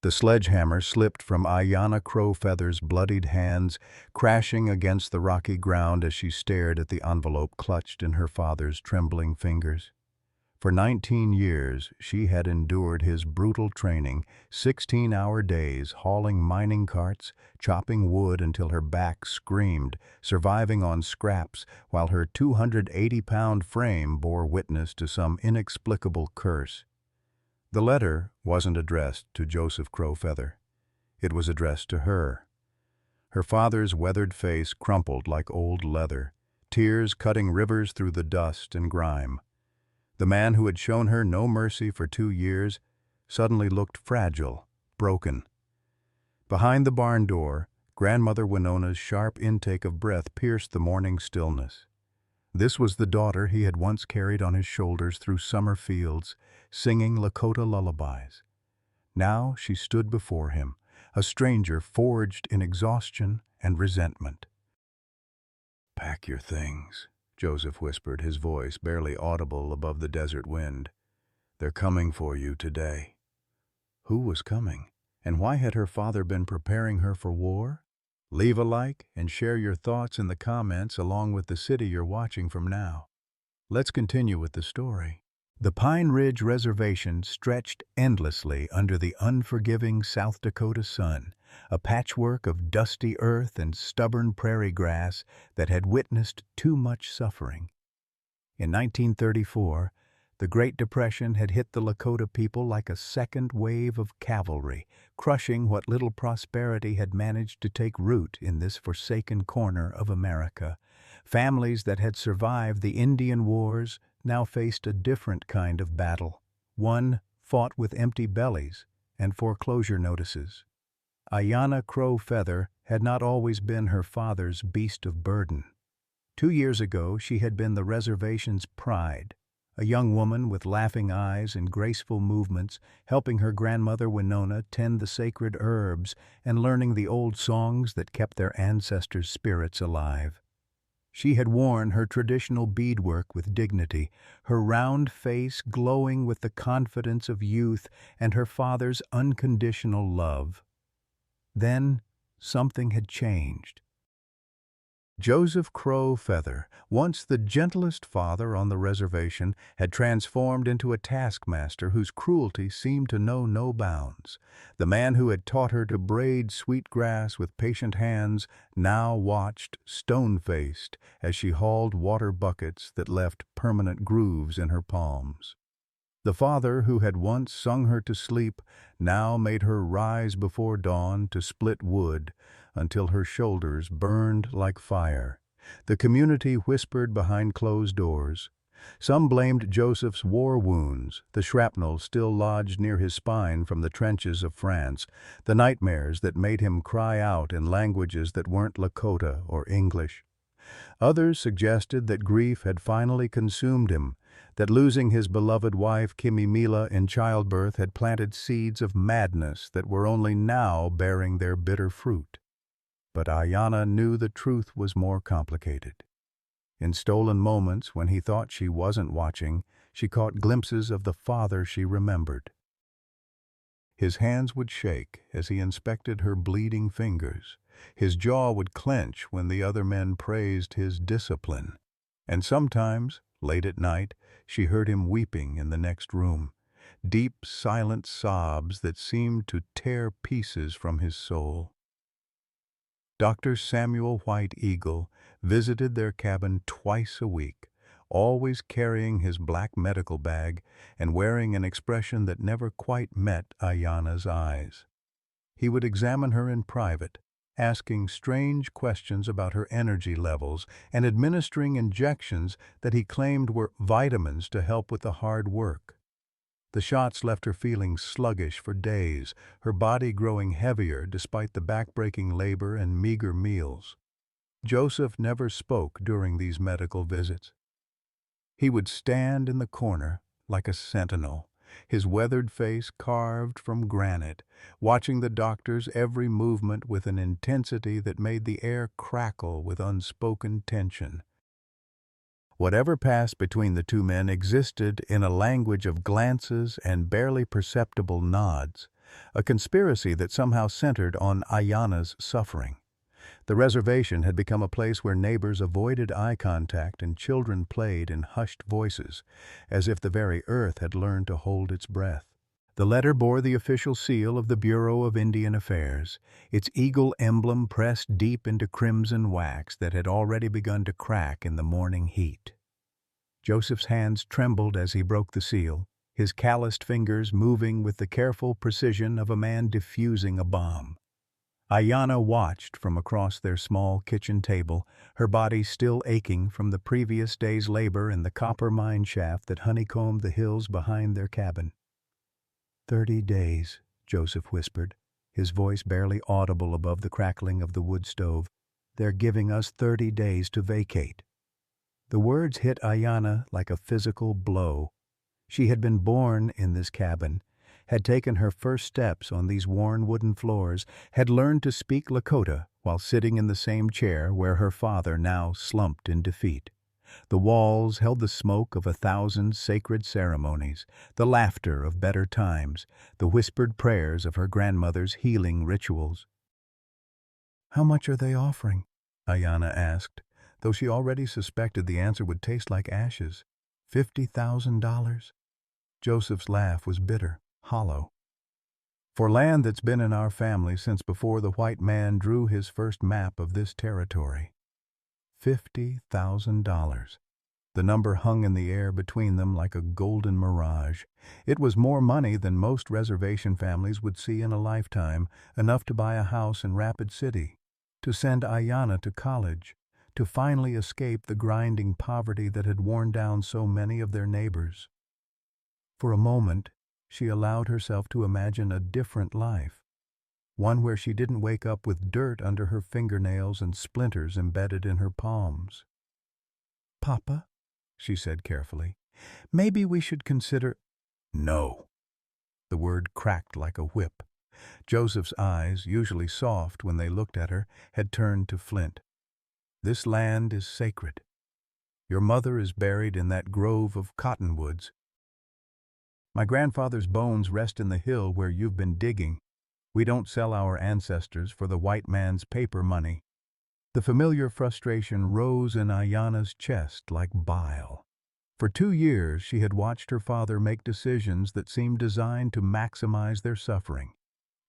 The sledgehammer slipped from Ayanna Crowfeather's bloodied hands, crashing against the rocky ground as she stared at the envelope clutched in her father's trembling fingers. For 19 years, she had endured his brutal training, 16-hour days hauling mining carts, chopping wood until her back screamed, surviving on scraps while her 280-pound frame bore witness to some inexplicable curse. The letter wasn't addressed to Joseph Crowfeather. It was addressed to her. Her father's weathered face crumpled like old leather, tears cutting rivers through the dust and grime. The man who had shown her no mercy for 2 years suddenly looked fragile, broken. Behind the barn door, Grandmother Winona's sharp intake of breath pierced the morning stillness. This was the daughter he had once carried on his shoulders through summer fields, singing Lakota lullabies. Now she stood before him, a stranger forged in exhaustion and resentment. "Pack your things," Joseph whispered, his voice barely audible above the desert wind. "They're coming for you today." Who was coming? And why had her father been preparing her for war? Leave a like and share your thoughts in the comments along with the city you're watching from now. Let's continue with the story. The Pine Ridge Reservation stretched endlessly under the unforgiving South Dakota sun, a patchwork of dusty earth and stubborn prairie grass that had witnessed too much suffering. In 1934, the Great Depression had hit the Lakota people like a second wave of cavalry, crushing what little prosperity had managed to take root in this forsaken corner of America. Families that had survived the Indian Wars now faced a different kind of battle, one fought with empty bellies and foreclosure notices. Ayanna Crowfeather had not always been her father's beast of burden. 2 years ago, she had been the reservation's pride, a young woman with laughing eyes and graceful movements, helping her grandmother Winona tend the sacred herbs and learning the old songs that kept their ancestors' spirits alive. She had worn her traditional beadwork with dignity, her round face glowing with the confidence of youth and her father's unconditional love. Then, something had changed. Joseph Crowfeather, once the gentlest father on the reservation, had transformed into a taskmaster whose cruelty seemed to know no bounds. The man who had taught her to braid sweetgrass with patient hands now watched, stone-faced, as she hauled water buckets that left permanent grooves in her palms. The father who had once sung her to sleep now made her rise before dawn to split wood until her shoulders burned like fire. The community whispered behind closed doors. Some blamed Joseph's war wounds, the shrapnel still lodged near his spine from the trenches of France, the nightmares that made him cry out in languages that weren't Lakota or English. Others suggested that grief had finally consumed him, that losing his beloved wife Kimimila in childbirth had planted seeds of madness that were only now bearing their bitter fruit. But Ayanna knew the truth was more complicated. In stolen moments when he thought she wasn't watching, she caught glimpses of the father she remembered. His hands would shake as he inspected her bleeding fingers. His jaw would clench when the other men praised his discipline. And sometimes, late at night, she heard him weeping in the next room, deep, silent sobs that seemed to tear pieces from his soul. Dr. Samuel White Eagle visited their cabin twice a week, always carrying his black medical bag and wearing an expression that never quite met Ayanna's eyes. He would examine her in private, asking strange questions about her energy levels and administering injections that he claimed were vitamins to help with the hard work. The shots left her feeling sluggish for days, her body growing heavier despite the backbreaking labor and meager meals. Joseph never spoke during these medical visits. He would stand in the corner like a sentinel, his weathered face carved from granite, watching the doctor's every movement with an intensity that made the air crackle with unspoken tension. Whatever passed between the two men existed in a language of glances and barely perceptible nods, a conspiracy that somehow centered on Ayana's suffering. The reservation had become a place where neighbors avoided eye contact and children played in hushed voices, as if the very earth had learned to hold its breath. The letter bore the official seal of the Bureau of Indian Affairs, its eagle emblem pressed deep into crimson wax that had already begun to crack in the morning heat. Joseph's hands trembled as he broke the seal, his calloused fingers moving with the careful precision of a man defusing a bomb. Ayana watched from across their small kitchen table, her body still aching from the previous day's labor in the copper mine shaft that honeycombed the hills behind their cabin. 30 days, Joseph whispered, his voice barely audible above the crackling of the wood stove. They're giving us 30 days to vacate. The words hit Ayana like a physical blow. She had been born in this cabin, had taken her first steps on these worn wooden floors, had learned to speak Lakota while sitting in the same chair where her father now slumped in defeat. The walls held the smoke of 1,000 sacred ceremonies, the laughter of better times, the whispered prayers of her grandmother's healing rituals. "How much are they offering?" Ayana asked, though she already suspected the answer would taste like ashes. $50,000. Joseph's laugh was bitter, hollow. "For land that's been in our family since before the white man drew his first map of this territory." $50,000. The number hung in the air between them like a golden mirage. It was more money than most reservation families would see in a lifetime, enough to buy a house in Rapid City, to send Ayana to college, to finally escape the grinding poverty that had worn down so many of their neighbors. For a moment, she allowed herself to imagine a different life, one where she didn't wake up with dirt under her fingernails and splinters embedded in her palms. "Papa," she said carefully, "maybe we should consider—" "No." The word cracked like a whip. Joseph's eyes, usually soft when they looked at her, had turned to flint. "This land is sacred. Your mother is buried in that grove of cottonwoods. My grandfather's bones rest in the hill where you've been digging. We don't sell our ancestors for the white man's paper money." The familiar frustration rose in Ayana's chest like bile. For 2 years she had watched her father make decisions that seemed designed to maximize their suffering.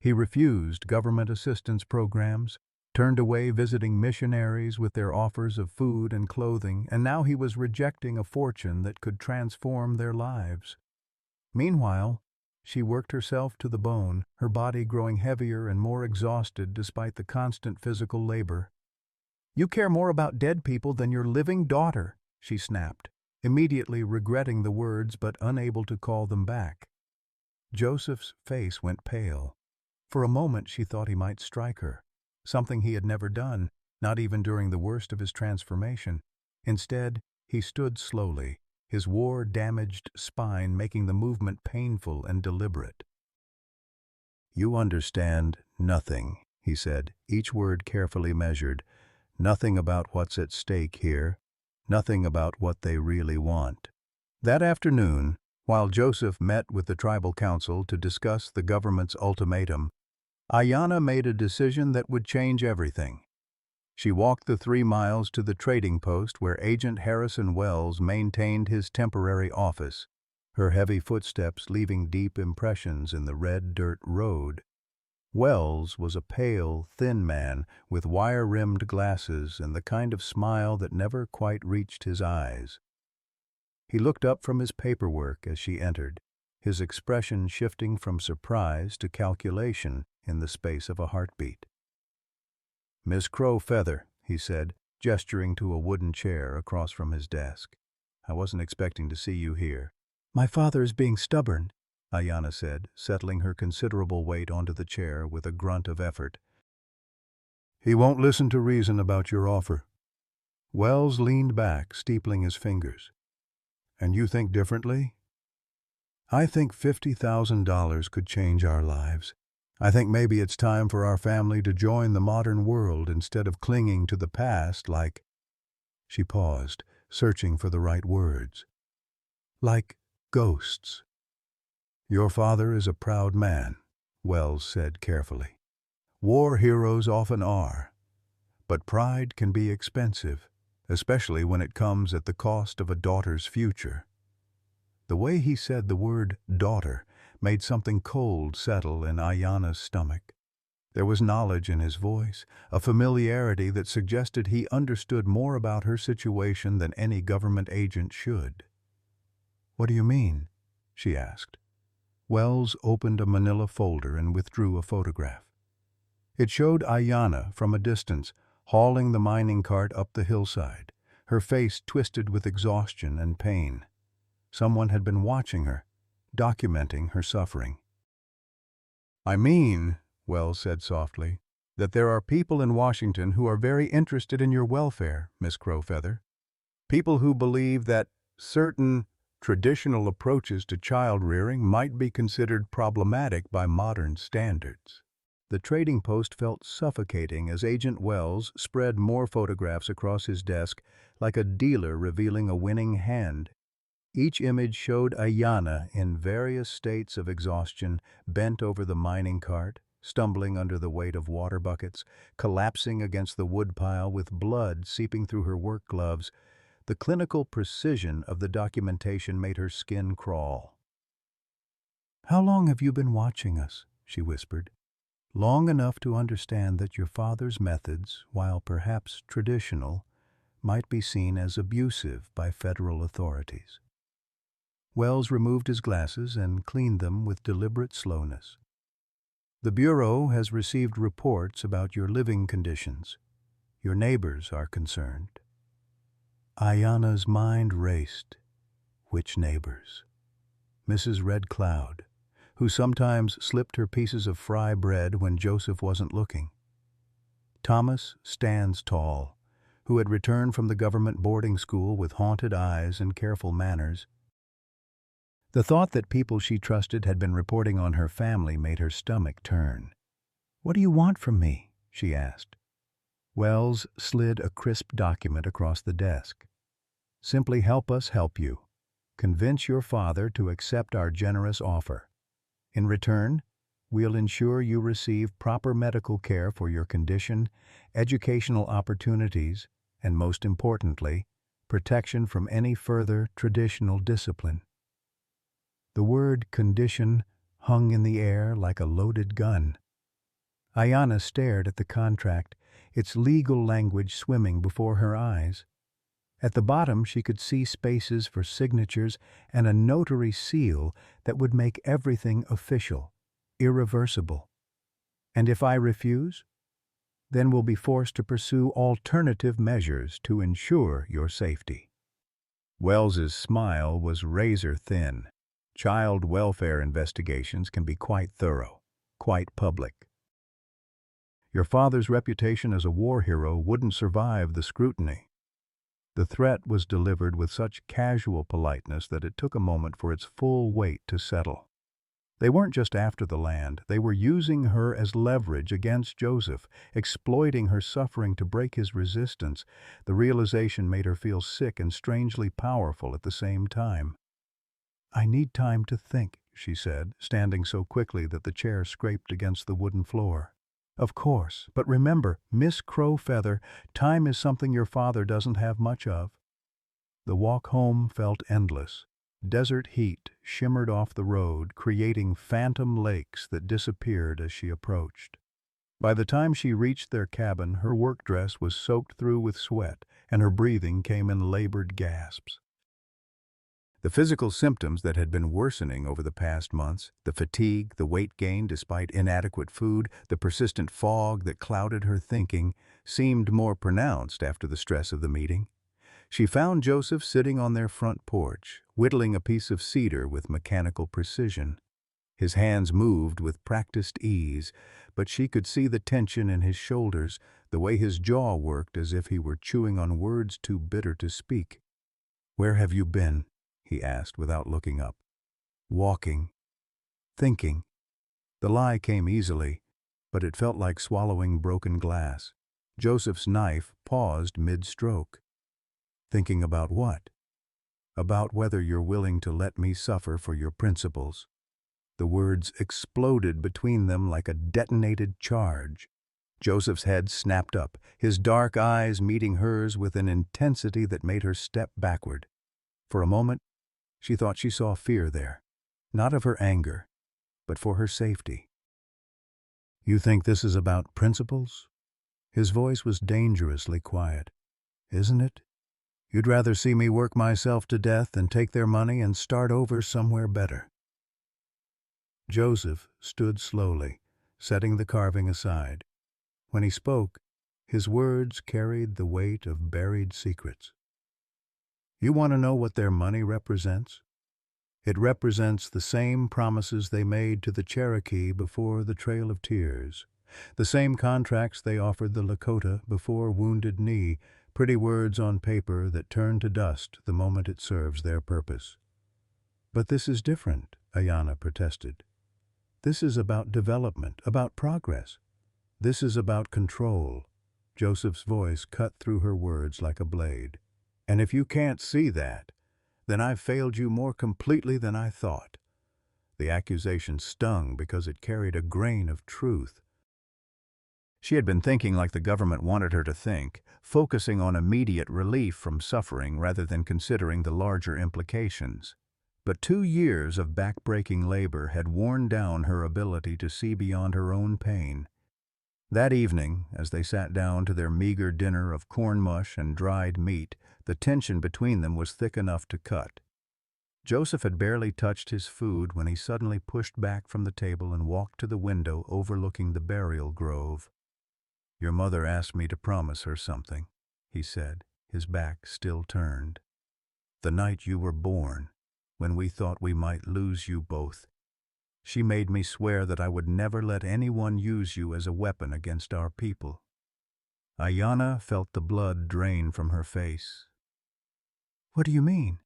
He refused government assistance programs, turned away visiting missionaries with their offers of food and clothing, and now he was rejecting a fortune that could transform their lives. Meanwhile, she worked herself to the bone, her body growing heavier and more exhausted despite the constant physical labor. "You care more about dead people than your living daughter," she snapped, immediately regretting the words but unable to call them back. Joseph's face went pale. For a moment she thought he might strike her, something he had never done, not even during the worst of his transformation. Instead, he stood slowly, his war-damaged spine making the movement painful and deliberate. "You understand nothing," he said, each word carefully measured. "Nothing about what's at stake here, nothing about what they really want." That afternoon, while Joseph met with the tribal council to discuss the government's ultimatum, Ayana made a decision that would change everything. She walked the 3 miles to the trading post where Agent Harrison Wells maintained his temporary office, her heavy footsteps leaving deep impressions in the red dirt road. Wells was a pale, thin man with wire-rimmed glasses and the kind of smile that never quite reached his eyes. He looked up from his paperwork as she entered, his expression shifting from surprise to calculation in the space of a heartbeat. "Miss Crow-Feather," he said, gesturing to a wooden chair across from his desk. "I wasn't expecting to see you here." "My father is being stubborn," Ayana said, settling her considerable weight onto the chair with a grunt of effort. "He won't listen to reason about your offer." Wells leaned back, steepling his fingers. "And you think differently?" "I think $50,000 could change our lives. I think maybe it's time for our family to join the modern world instead of clinging to the past like—" She paused, searching for the right words. "Like ghosts. Your father is a proud man. Wells said carefully. War heroes often are, but pride can be expensive, especially when it comes at the cost of a daughter's future. The way he said the word daughter made something cold settle in Ayanna's stomach. There was knowledge in his voice, a familiarity that suggested he understood more about her situation than any government agent should. "What do you mean?" she asked. Wells opened a manila folder and withdrew a photograph. It showed Ayanna from a distance, hauling the mining cart up the hillside, her face twisted with exhaustion and pain. Someone had been watching her, documenting her suffering. "I mean," Wells said softly, "that there are people in Washington who are very interested in your welfare, Miss Crowfeather. People who believe that certain traditional approaches to child-rearing might be considered problematic by modern standards." The trading post felt suffocating as Agent Wells spread more photographs across his desk like a dealer revealing a winning hand. Each image showed Ayanna in various states of exhaustion, bent over the mining cart, stumbling under the weight of water buckets, collapsing against the woodpile with blood seeping through her work gloves. The clinical precision of the documentation made her skin crawl. "How long have you been watching us?" she whispered. "Long enough to understand that your father's methods, while perhaps traditional, might be seen as abusive by federal authorities." Wells removed his glasses and cleaned them with deliberate slowness. "The Bureau has received reports about your living conditions. Your neighbors are concerned." Ayanna's mind raced. Which neighbors? Mrs. Red Cloud, who sometimes slipped her pieces of fry bread when Joseph wasn't looking. Thomas Standstall, who had returned from the government boarding school with haunted eyes and careful manners. The thought that people she trusted had been reporting on her family made her stomach turn. "What do you want from me?" she asked. Wells slid a crisp document across the desk. "Simply help us help you. Convince your father to accept our generous offer. In return, we'll ensure you receive proper medical care for your condition, educational opportunities, and most importantly, protection from any further traditional discipline." The word condition hung in the air like a loaded gun. Ayanna stared at the contract, its legal language swimming before her eyes. At the bottom she could see spaces for signatures and a notary seal that would make everything official, irreversible. "And if I refuse? Then we'll be forced to pursue alternative measures to ensure your safety." Wells's smile was razor thin. Child welfare investigations can be quite thorough, quite public. Your father's reputation as a war hero wouldn't survive the scrutiny. The threat was delivered with such casual politeness that it took a moment for its full weight to settle. They weren't just after the land, they were using her as leverage against Joseph, exploiting her suffering to break his resistance. The realization made her feel sick and strangely powerful at the same time. "I need time to think," she said, standing so quickly that the chair scraped against the wooden floor. "Of course, but remember, Miss Crowfeather, time is something your father doesn't have much of." The walk home felt endless. Desert heat shimmered off the road, creating phantom lakes that disappeared as she approached. By the time she reached their cabin, her work dress was soaked through with sweat, and her breathing came in labored gasps. The physical symptoms that had been worsening over the past months, the fatigue, the weight gain despite inadequate food, the persistent fog that clouded her thinking, seemed more pronounced after the stress of the meeting. She found Joseph sitting on their front porch, whittling a piece of cedar with mechanical precision. His hands moved with practiced ease, but she could see the tension in his shoulders, the way his jaw worked as if he were chewing on words too bitter to speak. "Where have you been?" he asked without looking up. "Walking. Thinking." The lie came easily, but it felt like swallowing broken glass. Joseph's knife paused mid-stroke. "Thinking about what?" "About whether you're willing to let me suffer for your principles." The words exploded between them like a detonated charge. Joseph's head snapped up, his dark eyes meeting hers with an intensity that made her step backward. For a moment, she thought she saw fear there, not of her anger, but for her safety. "You think this is about principles?" His voice was dangerously quiet. "Isn't it? You'd rather see me work myself to death than take their money and start over somewhere better." Joseph stood slowly, setting the carving aside. When he spoke, his words carried the weight of buried secrets. "You want to know what their money represents? It represents the same promises they made to the Cherokee before the Trail of Tears, the same contracts they offered the Lakota before Wounded Knee, pretty words on paper that turn to dust the moment it serves their purpose." "But this is different," Ayanna protested. "This is about development, about progress. This is about control." Joseph's voice cut through her words like a blade. "And if you can't see that, then I've failed you more completely than I thought." The accusation stung because it carried a grain of truth. She had been thinking like the government wanted her to think, focusing on immediate relief from suffering rather than considering the larger implications. But 2 years of back-breaking labor had worn down her ability to see beyond her own pain. That evening, as they sat down to their meager dinner of corn mush and dried meat, the tension between them was thick enough to cut. Joseph had barely touched his food when he suddenly pushed back from the table and walked to the window overlooking the burial grove. "Your mother asked me to promise her something," he said, his back still turned. "The night you were born, when we thought we might lose you both, she made me swear that I would never let anyone use you as a weapon against our people." Ayanna felt the blood drain from her face. "What do you mean?"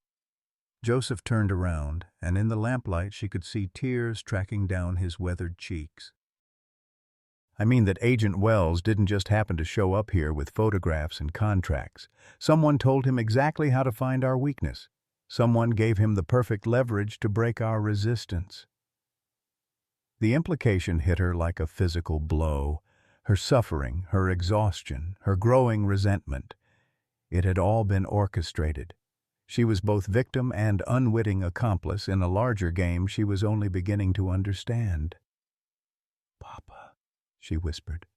Joseph turned around, and in the lamplight she could see tears tracking down his weathered cheeks. "I mean that Agent Wells didn't just happen to show up here with photographs and contracts. Someone told him exactly how to find our weakness. Someone gave him the perfect leverage to break our resistance." The implication hit her like a physical blow. Her suffering, her exhaustion, her growing resentment. It had all been orchestrated. She was both victim and unwitting accomplice in a larger game she was only beginning to understand. "Papa," she whispered,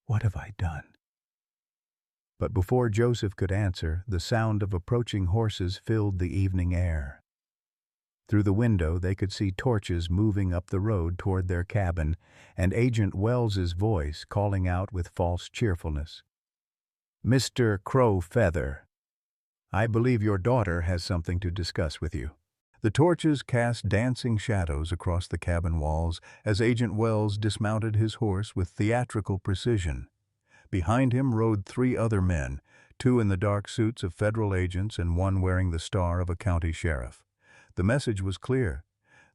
"what have I done?" But before Joseph could answer, the sound of approaching horses filled the evening air. Through the window they could see torches moving up the road toward their cabin, and Agent Wells's voice calling out with false cheerfulness. "Mr. Crow-Feather, I believe your daughter has something to discuss with you." The torches cast dancing shadows across the cabin walls as Agent Wells dismounted his horse with theatrical precision. Behind him rode 3 other men, 2 in the dark suits of federal agents and 1 wearing the star of a county sheriff. The message was clear.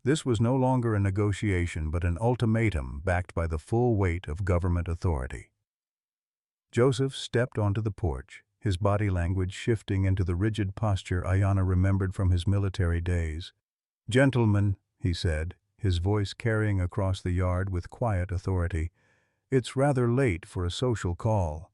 This was no longer a negotiation but an ultimatum backed by the full weight of government authority. Joseph stepped onto the porch, his body language shifting into the rigid posture Ayanna remembered from his military days. "Gentlemen," he said, his voice carrying across the yard with quiet authority, "it's rather late for a social call."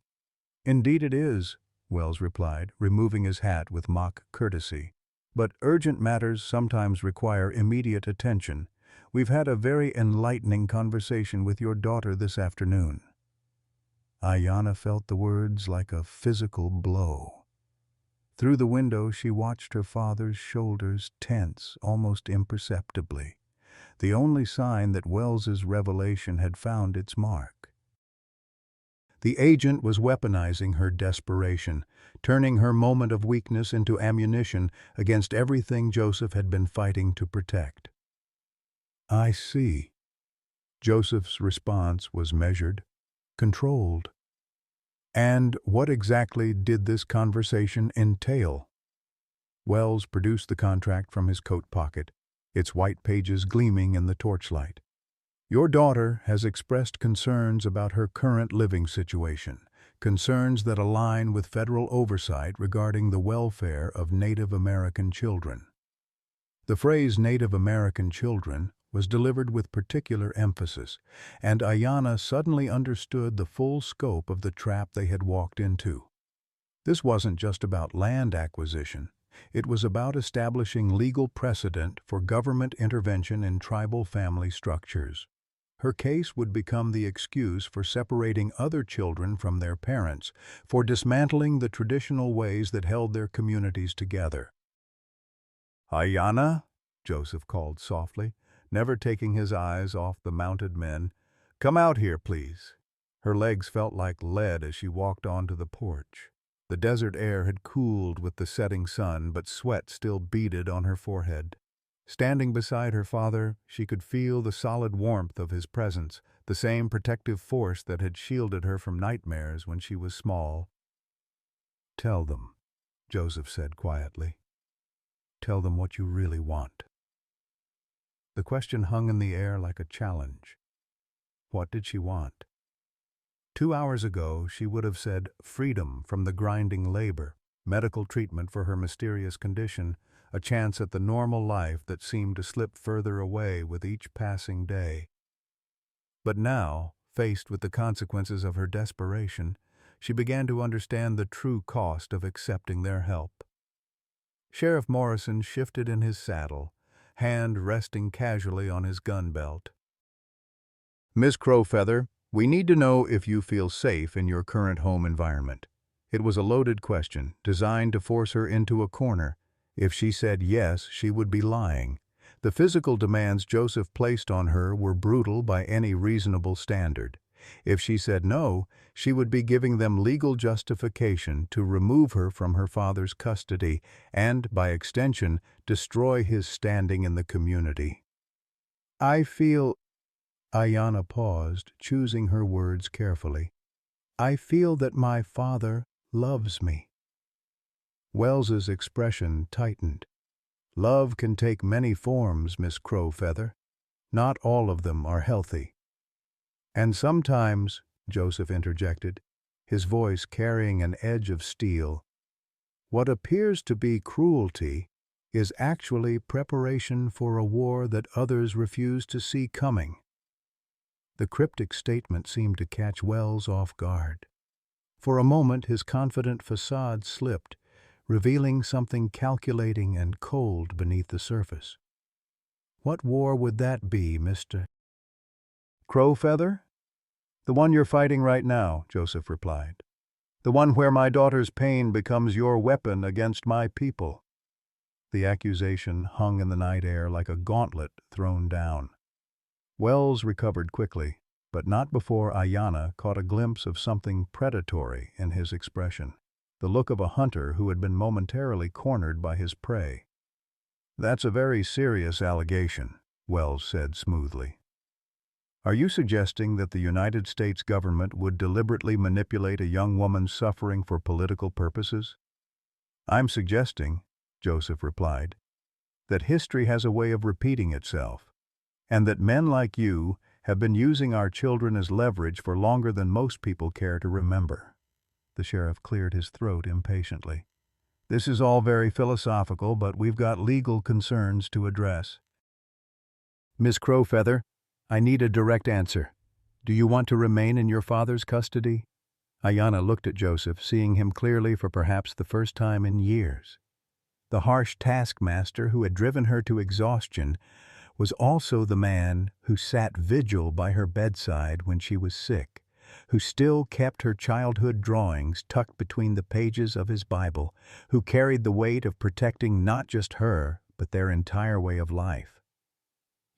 "Indeed it is," Wells replied, removing his hat with mock courtesy. "But urgent matters sometimes require immediate attention. We've had a very enlightening conversation with your daughter this afternoon." Ayanna felt the words like a physical blow. Through the window she watched her father's shoulders tense almost imperceptibly, the only sign that Wells's revelation had found its mark. The agent was weaponizing her desperation, turning her moment of weakness into ammunition against everything Joseph had been fighting to protect. "I see." Joseph's response was measured, controlled. "And what exactly did this conversation entail?" Wells produced the contract from his coat pocket, its white pages gleaming in the torchlight. "Your daughter has expressed concerns about her current living situation, concerns that align with federal oversight regarding the welfare of Native American children." The phrase Native American children was delivered with particular emphasis, and Ayanna suddenly understood the full scope of the trap they had walked into. This wasn't just about land acquisition. It was about establishing legal precedent for government intervention in tribal family structures. Her case would become the excuse for separating other children from their parents, for dismantling the traditional ways that held their communities together. "Ayanna," Joseph called softly, never taking his eyes off the mounted men. "Come out here, please." Her legs felt like lead as she walked onto the porch. The desert air had cooled with the setting sun, but sweat still beaded on her forehead. Standing beside her father, she could feel the solid warmth of his presence, the same protective force that had shielded her from nightmares when she was small. "Tell them," Joseph said quietly. "Tell them what you really want." The question hung in the air like a challenge. What did she want? 2 hours ago, she would have said freedom from the grinding labor, medical treatment for her mysterious condition, a chance at the normal life that seemed to slip further away with each passing day. But now, faced with the consequences of her desperation, she began to understand the true cost of accepting their help. Sheriff Morrison shifted in his saddle, hand resting casually on his gun belt. "Miss Crowfeather, we need to know if you feel safe in your current home environment." It was a loaded question, designed to force her into a corner. If she said yes, she would be lying. The physical demands Joseph placed on her were brutal by any reasonable standard. If she said no, she would be giving them legal justification to remove her from her father's custody and, by extension, destroy his standing in the community. "I feel—" Ayanna paused, choosing her words carefully. "I feel that my father loves me." Wells's expression tightened. "Love can take many forms, Miss Crowfeather. Not all of them are healthy." "And sometimes," Joseph interjected, his voice carrying an edge of steel, "what appears to be cruelty is actually preparation for a war that others refuse to see coming." The cryptic statement seemed to catch Wells off guard. For a moment his confident facade slipped, revealing something calculating and cold beneath the surface. "What war would that be, Mr. Crowfeather?" "The one you're fighting right now," Joseph replied. "The one where my daughter's pain becomes your weapon against my people." The accusation hung in the night air like a gauntlet thrown down. Wells recovered quickly, but not before Ayanna caught a glimpse of something predatory in his expression, the look of a hunter who had been momentarily cornered by his prey. "That's a very serious allegation," Wells said smoothly. "Are you suggesting that the United States government would deliberately manipulate a young woman suffering for political purposes?" "I'm suggesting," Joseph replied, "that history has a way of repeating itself, and that men like you have been using our children as leverage for longer than most people care to remember." The sheriff cleared his throat impatiently. "This is all very philosophical, but we've got legal concerns to address." "Miss Crowfeather, I need a direct answer. Do you want to remain in your father's custody?" Ayanna looked at Joseph, seeing him clearly for perhaps the first time in years. The harsh taskmaster who had driven her to exhaustion was also the man who sat vigil by her bedside when she was sick, who still kept her childhood drawings tucked between the pages of his Bible, who carried the weight of protecting not just her, but their entire way of life.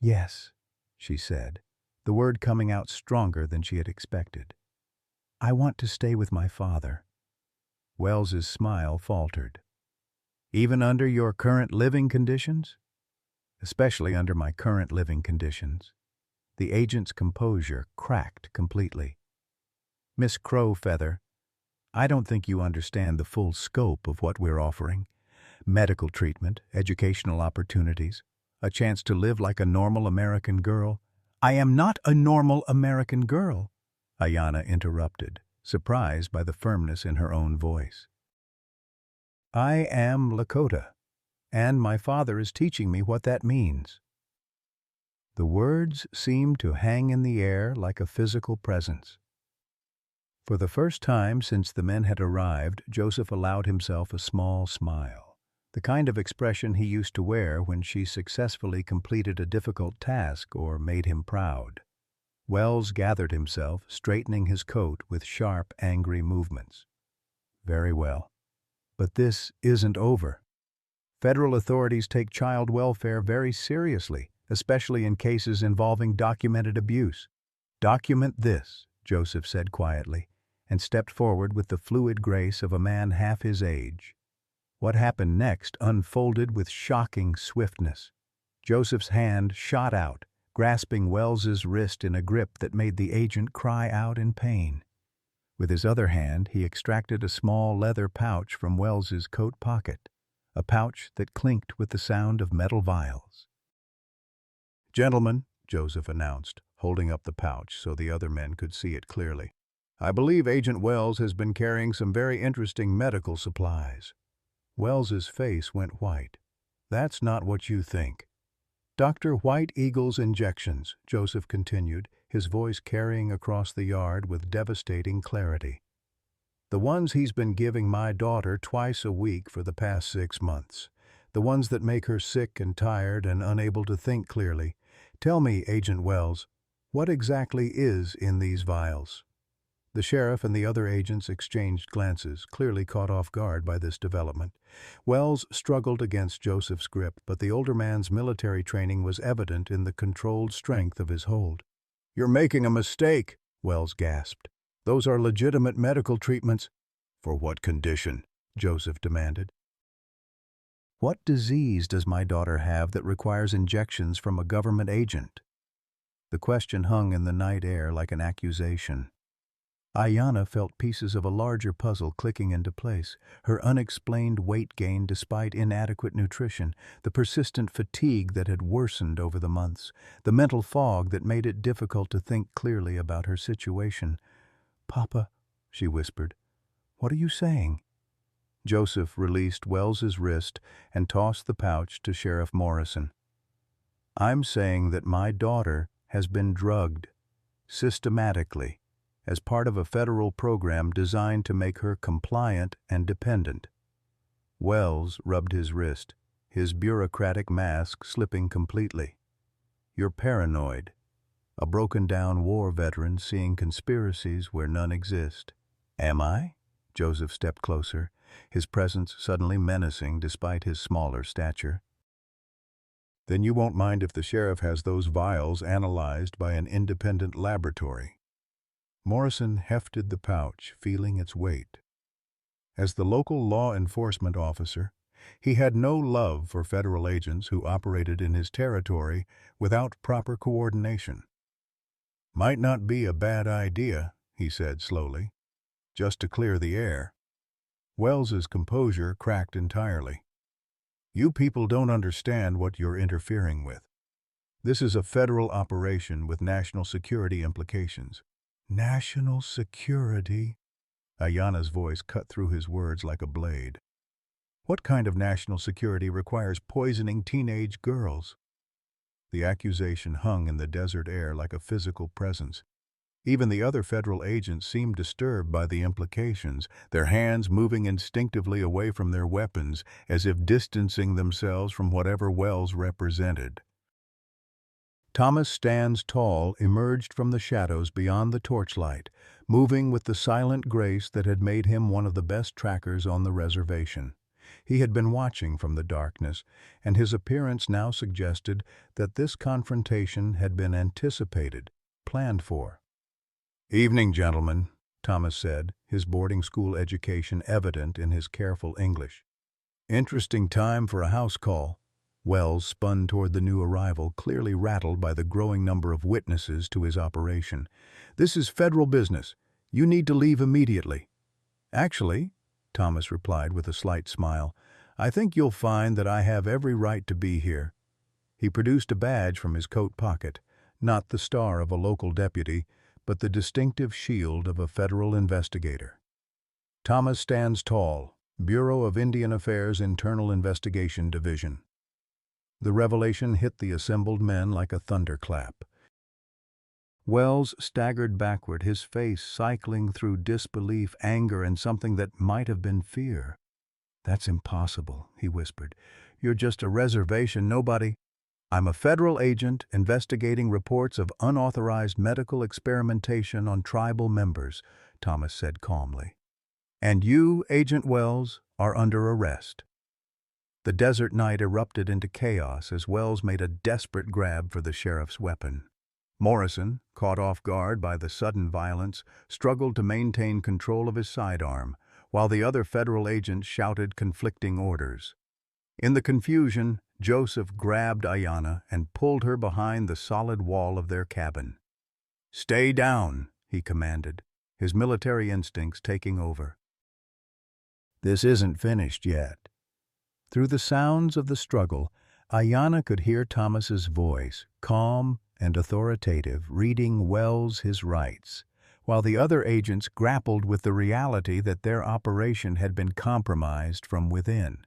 "Yes," she said, the word coming out stronger than she had expected. "I want to stay with my father." Wells's smile faltered. "Even under your current living conditions?" "Especially under my current living conditions." The agent's composure cracked completely. "Miss Crowfeather, I don't think you understand the full scope of what we're offering. Medical treatment, educational opportunities, a chance to live like a normal American girl." "I am not a normal American girl," Ayanna interrupted, surprised by the firmness in her own voice. "I am Lakota, and my father is teaching me what that means." The words seemed to hang in the air like a physical presence. For the first time since the men had arrived, Joseph allowed himself a small smile, the kind of expression he used to wear when she successfully completed a difficult task or made him proud. Wells gathered himself, straightening his coat with sharp, angry movements. Very well. But this isn't over. Federal authorities take child welfare very seriously, especially in cases involving documented abuse. Document this, Joseph said quietly, and stepped forward with the fluid grace of a man half his age. What happened next unfolded with shocking swiftness. Joseph's hand shot out, grasping Wells's wrist in a grip that made the agent cry out in pain. With his other hand, he extracted a small leather pouch from Wells's coat pocket, a pouch that clinked with the sound of metal vials. "Gentlemen," Joseph announced, holding up the pouch so the other men could see it clearly, "I believe Agent Wells has been carrying some very interesting medical supplies." Wells's face went white. "That's not what you think. Dr. White Eagle's injections," Joseph continued, his voice carrying across the yard with devastating clarity. "The ones he's been giving my daughter twice a week for the past 6 months. The ones that make her sick and tired and unable to think clearly. Tell me, Agent Wells, what exactly is in these vials?" The sheriff and the other agents exchanged glances, clearly caught off guard by this development. Wells struggled against Joseph's grip, but the older man's military training was evident in the controlled strength of his hold. "You're making a mistake," Wells gasped. "Those are legitimate medical treatments." "For what condition?" Joseph demanded. "What disease does my daughter have that requires injections from a government agent?" The question hung in the night air like an accusation. Ayanna felt pieces of a larger puzzle clicking into place, her unexplained weight gain despite inadequate nutrition, the persistent fatigue that had worsened over the months, the mental fog that made it difficult to think clearly about her situation. "Papa," she whispered, "what are you saying?" Joseph released Wells's wrist and tossed the pouch to Sheriff Morrison. "I'm saying that my daughter has been drugged, systematically, as part of a federal program designed to make her compliant and dependent." Wells rubbed his wrist, his bureaucratic mask slipping completely. "You're paranoid, a broken-down war veteran seeing conspiracies where none exist." "Am I?" Joseph stepped closer, his presence suddenly menacing despite his smaller stature. "Then you won't mind if the sheriff has those vials analyzed by an independent laboratory." Morrison hefted the pouch, feeling its weight. As the local law enforcement officer, he had no love for federal agents who operated in his territory without proper coordination. "Might not be a bad idea," he said slowly, "just to clear the air." Wells's composure cracked entirely. "You people don't understand what you're interfering with. This is a federal operation with national security implications." "National security?" Ayanna's voice cut through his words like a blade. "What kind of national security requires poisoning teenage girls?" The accusation hung in the desert air like a physical presence. Even the other federal agents seemed disturbed by the implications, their hands moving instinctively away from their weapons, as if distancing themselves from whatever Wells represented. Thomas Stands Tall emerged from the shadows beyond the torchlight, moving with the silent grace that had made him one of the best trackers on the reservation. He had been watching from the darkness, and his appearance now suggested that this confrontation had been anticipated, planned for. "Evening, gentlemen," Thomas said, his boarding school education evident in his careful English. "Interesting time for a house call." Wells spun toward the new arrival, clearly rattled by the growing number of witnesses to his operation. "This is federal business. You need to leave immediately." "Actually," Thomas replied with a slight smile, "I think you'll find that I have every right to be here." He produced a badge from his coat pocket, not the star of a local deputy, but the distinctive shield of a federal investigator. "Thomas Stands Tall, Bureau of Indian Affairs Internal Investigation Division." The revelation hit the assembled men like a thunderclap. Wells staggered backward, his face cycling through disbelief, anger, and something that might have been fear. "That's impossible," he whispered. "You're just a reservation, nobody—" "I'm a federal agent investigating reports of unauthorized medical experimentation on tribal members," Thomas said calmly. "And you, Agent Wells, are under arrest." The desert night erupted into chaos as Wells made a desperate grab for the sheriff's weapon. Morrison, caught off guard by the sudden violence, struggled to maintain control of his sidearm, while the other federal agents shouted conflicting orders. In the confusion, Joseph grabbed Ayanna and pulled her behind the solid wall of their cabin. "Stay down," he commanded, his military instincts taking over. "This isn't finished yet." Through the sounds of the struggle, Ayanna could hear Thomas's voice, calm and authoritative, reading Wells his rights, while the other agents grappled with the reality that their operation had been compromised from within.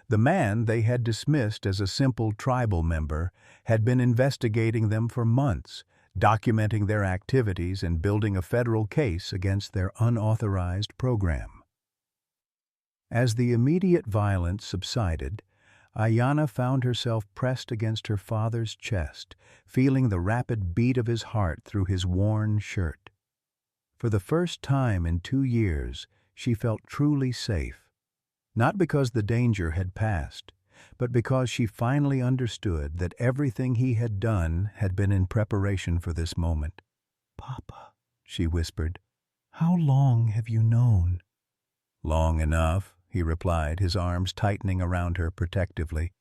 The man they had dismissed as a simple tribal member had been investigating them for months, documenting their activities and building a federal case against their unauthorized program. As the immediate violence subsided, Ayanna found herself pressed against her father's chest, feeling the rapid beat of his heart through his worn shirt. For the first time in 2 years, she felt truly safe, not because the danger had passed, but because she finally understood that everything he had done had been in preparation for this moment. "Papa," she whispered, "how long have you known?" "Long enough," he replied, his arms tightening around her protectively.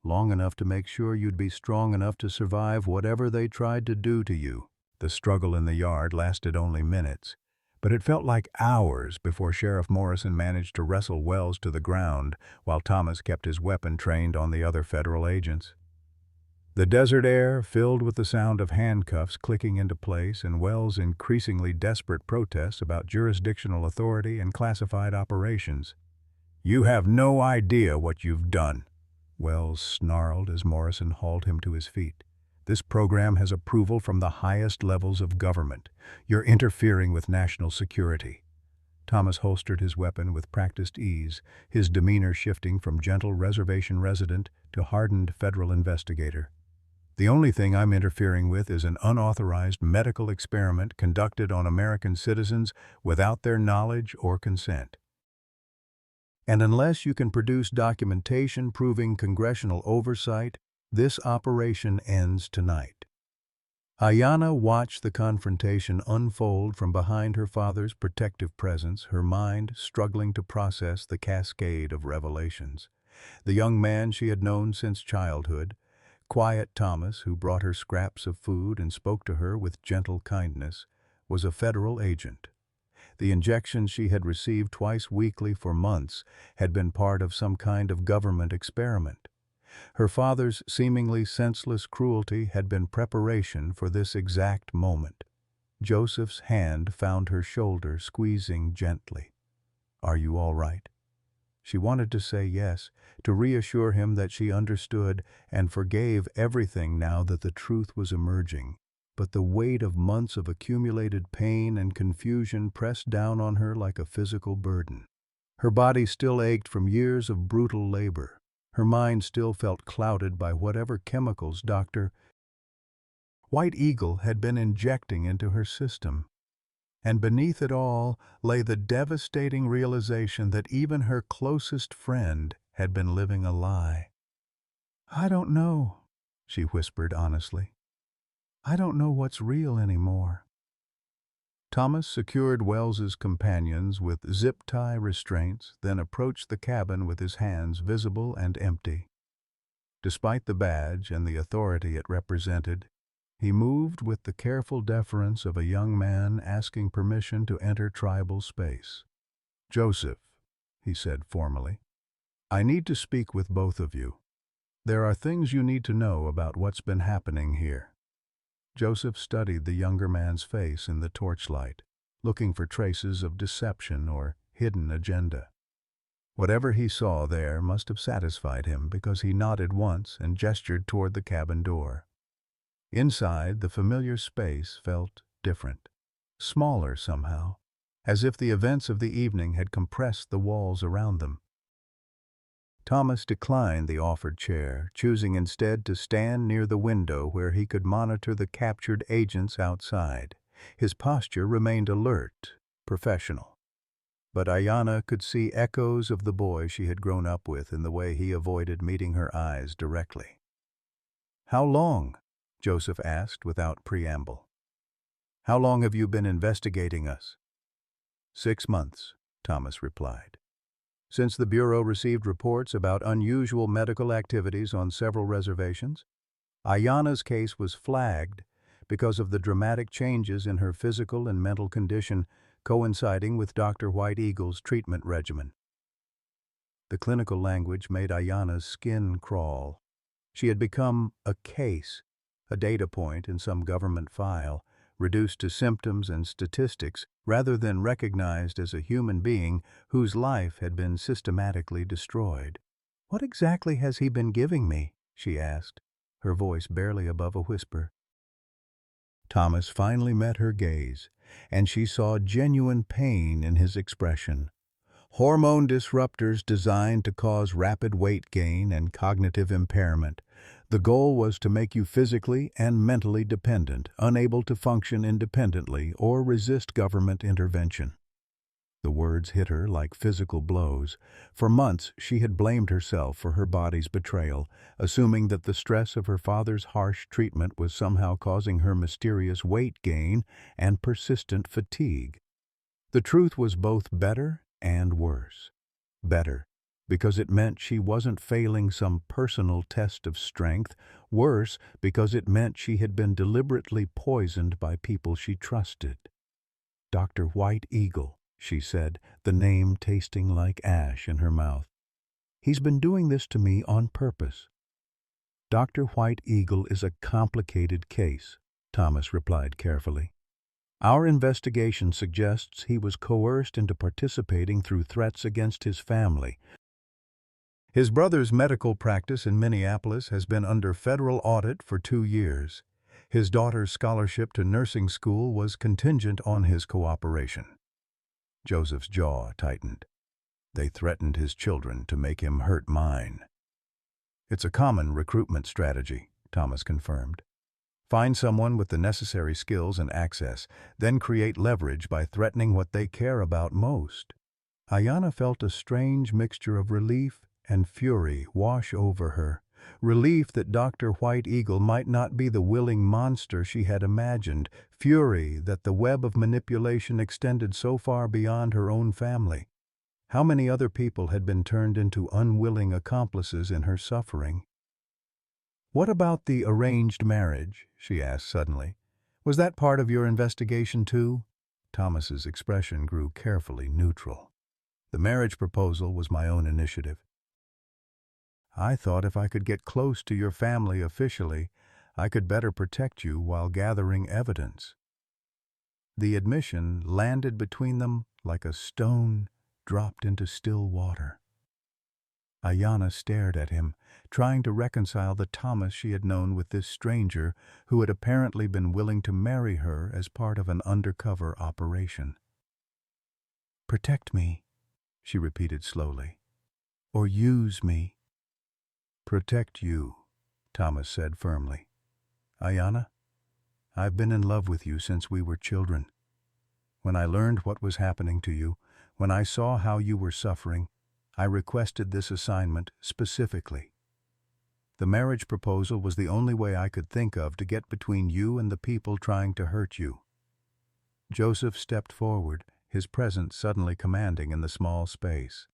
"Long enough to make sure you'd be strong enough to survive whatever they tried to do to you." The struggle in the yard lasted only minutes, but it felt like hours before Sheriff Morrison managed to wrestle Wells to the ground while Thomas kept his weapon trained on the other federal agents. The desert air filled with the sound of handcuffs clicking into place and Wells' increasingly desperate protests about jurisdictional authority and classified operations. "You have no idea what you've done," Wells snarled as Morrison hauled him to his feet. "This program has approval from the highest levels of government. You're interfering with national security." Thomas holstered his weapon with practiced ease, his demeanor shifting from gentle reservation resident to hardened federal investigator. "The only thing I'm interfering with is an unauthorized medical experiment conducted on American citizens without their knowledge or consent. And unless you can produce documentation proving congressional oversight, this operation ends tonight." Ayanna watched the confrontation unfold from behind her father's protective presence, her mind struggling to process the cascade of revelations. The young man she had known since childhood, quiet Thomas, who brought her scraps of food and spoke to her with gentle kindness, was a federal agent. The injections she had received twice weekly for months had been part of some kind of government experiment. Her father's seemingly senseless cruelty had been preparation for this exact moment. Joseph's hand found her shoulder, squeezing gently. "Are you all right?" She wanted to say yes, to reassure him that she understood and forgave everything now that the truth was emerging. But the weight of months of accumulated pain and confusion pressed down on her like a physical burden. Her body still ached from years of brutal labor. Her mind still felt clouded by whatever chemicals Dr. White Eagle had been injecting into her system. And beneath it all lay the devastating realization that even her closest friend had been living a lie. "I don't know," she whispered honestly. "I don't know what's real anymore." Thomas secured Wells's companions with zip-tie restraints, then approached the cabin with his hands visible and empty. Despite the badge and the authority it represented, he moved with the careful deference of a young man asking permission to enter tribal space. "Joseph," he said formally, "I need to speak with both of you. There are things you need to know about what's been happening here." Joseph studied the younger man's face in the torchlight, looking for traces of deception or hidden agenda. Whatever he saw there must have satisfied him because he nodded once and gestured toward the cabin door. Inside, the familiar space felt different, smaller somehow, as if the events of the evening had compressed the walls around them. Thomas declined the offered chair, choosing instead to stand near the window where he could monitor the captured agents outside. His posture remained alert, professional. But Ayanna could see echoes of the boy she had grown up with in the way he avoided meeting her eyes directly. "How long?" Joseph asked without preamble. "How long have you been investigating us?" 6 months, Thomas replied. Since the Bureau received reports about unusual medical activities on several reservations, Ayanna's case was flagged because of the dramatic changes in her physical and mental condition coinciding with Dr. White Eagle's treatment regimen. The clinical language made Ayanna's skin crawl. She had become a case, a data point in some government file, reduced to symptoms and statistics rather than recognized as a human being whose life had been systematically destroyed. "What exactly has he been giving me?" she asked, her voice barely above a whisper. Thomas finally met her gaze, and she saw genuine pain in his expression. Hormone disruptors designed to cause rapid weight gain and cognitive impairment. The goal was to make you physically and mentally dependent, unable to function independently or resist government intervention. The words hit her like physical blows. For months, she had blamed herself for her body's betrayal, assuming that the stress of her father's harsh treatment was somehow causing her mysterious weight gain and persistent fatigue. The truth was both better and worse. Better, because it meant she wasn't failing some personal test of strength. Worse, because it meant she had been deliberately poisoned by people she trusted. "Dr. White Eagle," she said, the name tasting like ash in her mouth. "He's been doing this to me on purpose." "Dr. White Eagle is a complicated case," Thomas replied carefully. "Our investigation suggests he was coerced into participating through threats against his family. His brother's medical practice in Minneapolis has been under federal audit for 2 years. His daughter's scholarship to nursing school was contingent on his cooperation." Joseph's jaw tightened. "They threatened his children to make him hurt mine." "It's a common recruitment strategy," Thomas confirmed. "Find someone with the necessary skills and access, then create leverage by threatening what they care about most." Ayanna felt a strange mixture of relief and fury wash over her. Relief that Dr. White Eagle might not be the willing monster she had imagined. Fury that the web of manipulation extended so far beyond her own family. How many other people had been turned into unwilling accomplices in her suffering? "What about the arranged marriage?" she asked suddenly. "Was that part of your investigation too?" Thomas's expression grew carefully neutral. "The marriage proposal was my own initiative. I thought if I could get close to your family officially, I could better protect you while gathering evidence." The admission landed between them like a stone dropped into still water. Ayanna stared at him, trying to reconcile the Thomas she had known with this stranger who had apparently been willing to marry her as part of an undercover operation. "Protect me," she repeated slowly. "Or use me." "Protect you," Thomas said firmly. "Ayanna, I've been in love with you since we were children. When I learned what was happening to you, when I saw how you were suffering, I requested this assignment specifically. The marriage proposal was the only way I could think of to get between you and the people trying to hurt you." Joseph stepped forward, his presence suddenly commanding in the small space.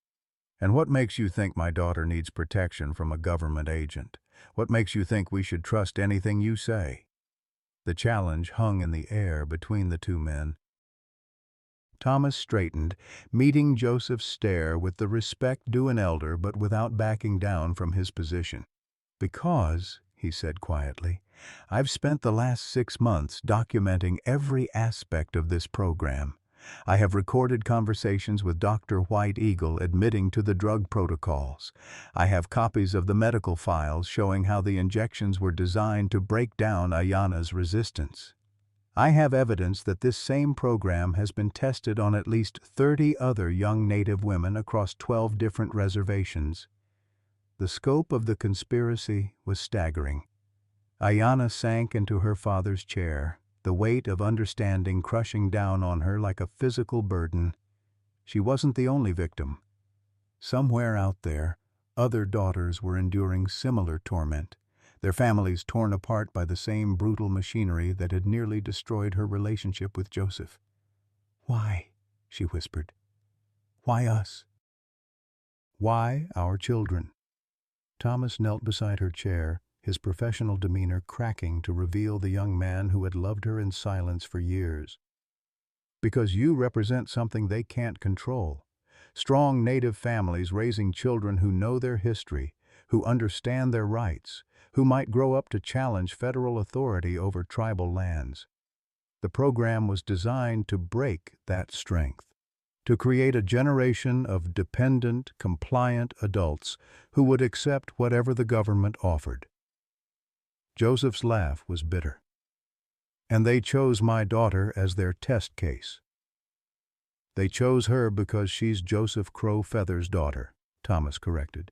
"And what makes you think my daughter needs protection from a government agent? What makes you think we should trust anything you say?" The challenge hung in the air between the two men. Thomas straightened, meeting Joseph's stare with the respect due an elder but without backing down from his position. "Because," he said quietly, "I've spent the last 6 months documenting every aspect of this program. I have recorded conversations with Dr. White Eagle admitting to the drug protocols. I have copies of the medical files showing how the injections were designed to break down Ayana's resistance. I have evidence that this same program has been tested on at least 30 other young Native women across 12 different reservations. The scope of the conspiracy was staggering. Ayana sank into her father's chair, the weight of understanding crushing down on her like a physical burden. She wasn't the only victim. Somewhere out there, other daughters were enduring similar torment, their families torn apart by the same brutal machinery that had nearly destroyed her relationship with Joseph. "Why?" she whispered. "Why us? Why our children?" Thomas knelt beside her chair, his professional demeanor cracking to reveal the young man who had loved her in silence for years. "Because you represent something they can't control. Strong Native families raising children who know their history, who understand their rights, who might grow up to challenge federal authority over tribal lands. The program was designed to break that strength, to create a generation of dependent, compliant adults who would accept whatever the government offered." Joseph's laugh was bitter. "And they chose my daughter as their test case." "They chose her because she's Joseph Crow Feather's daughter," Thomas corrected.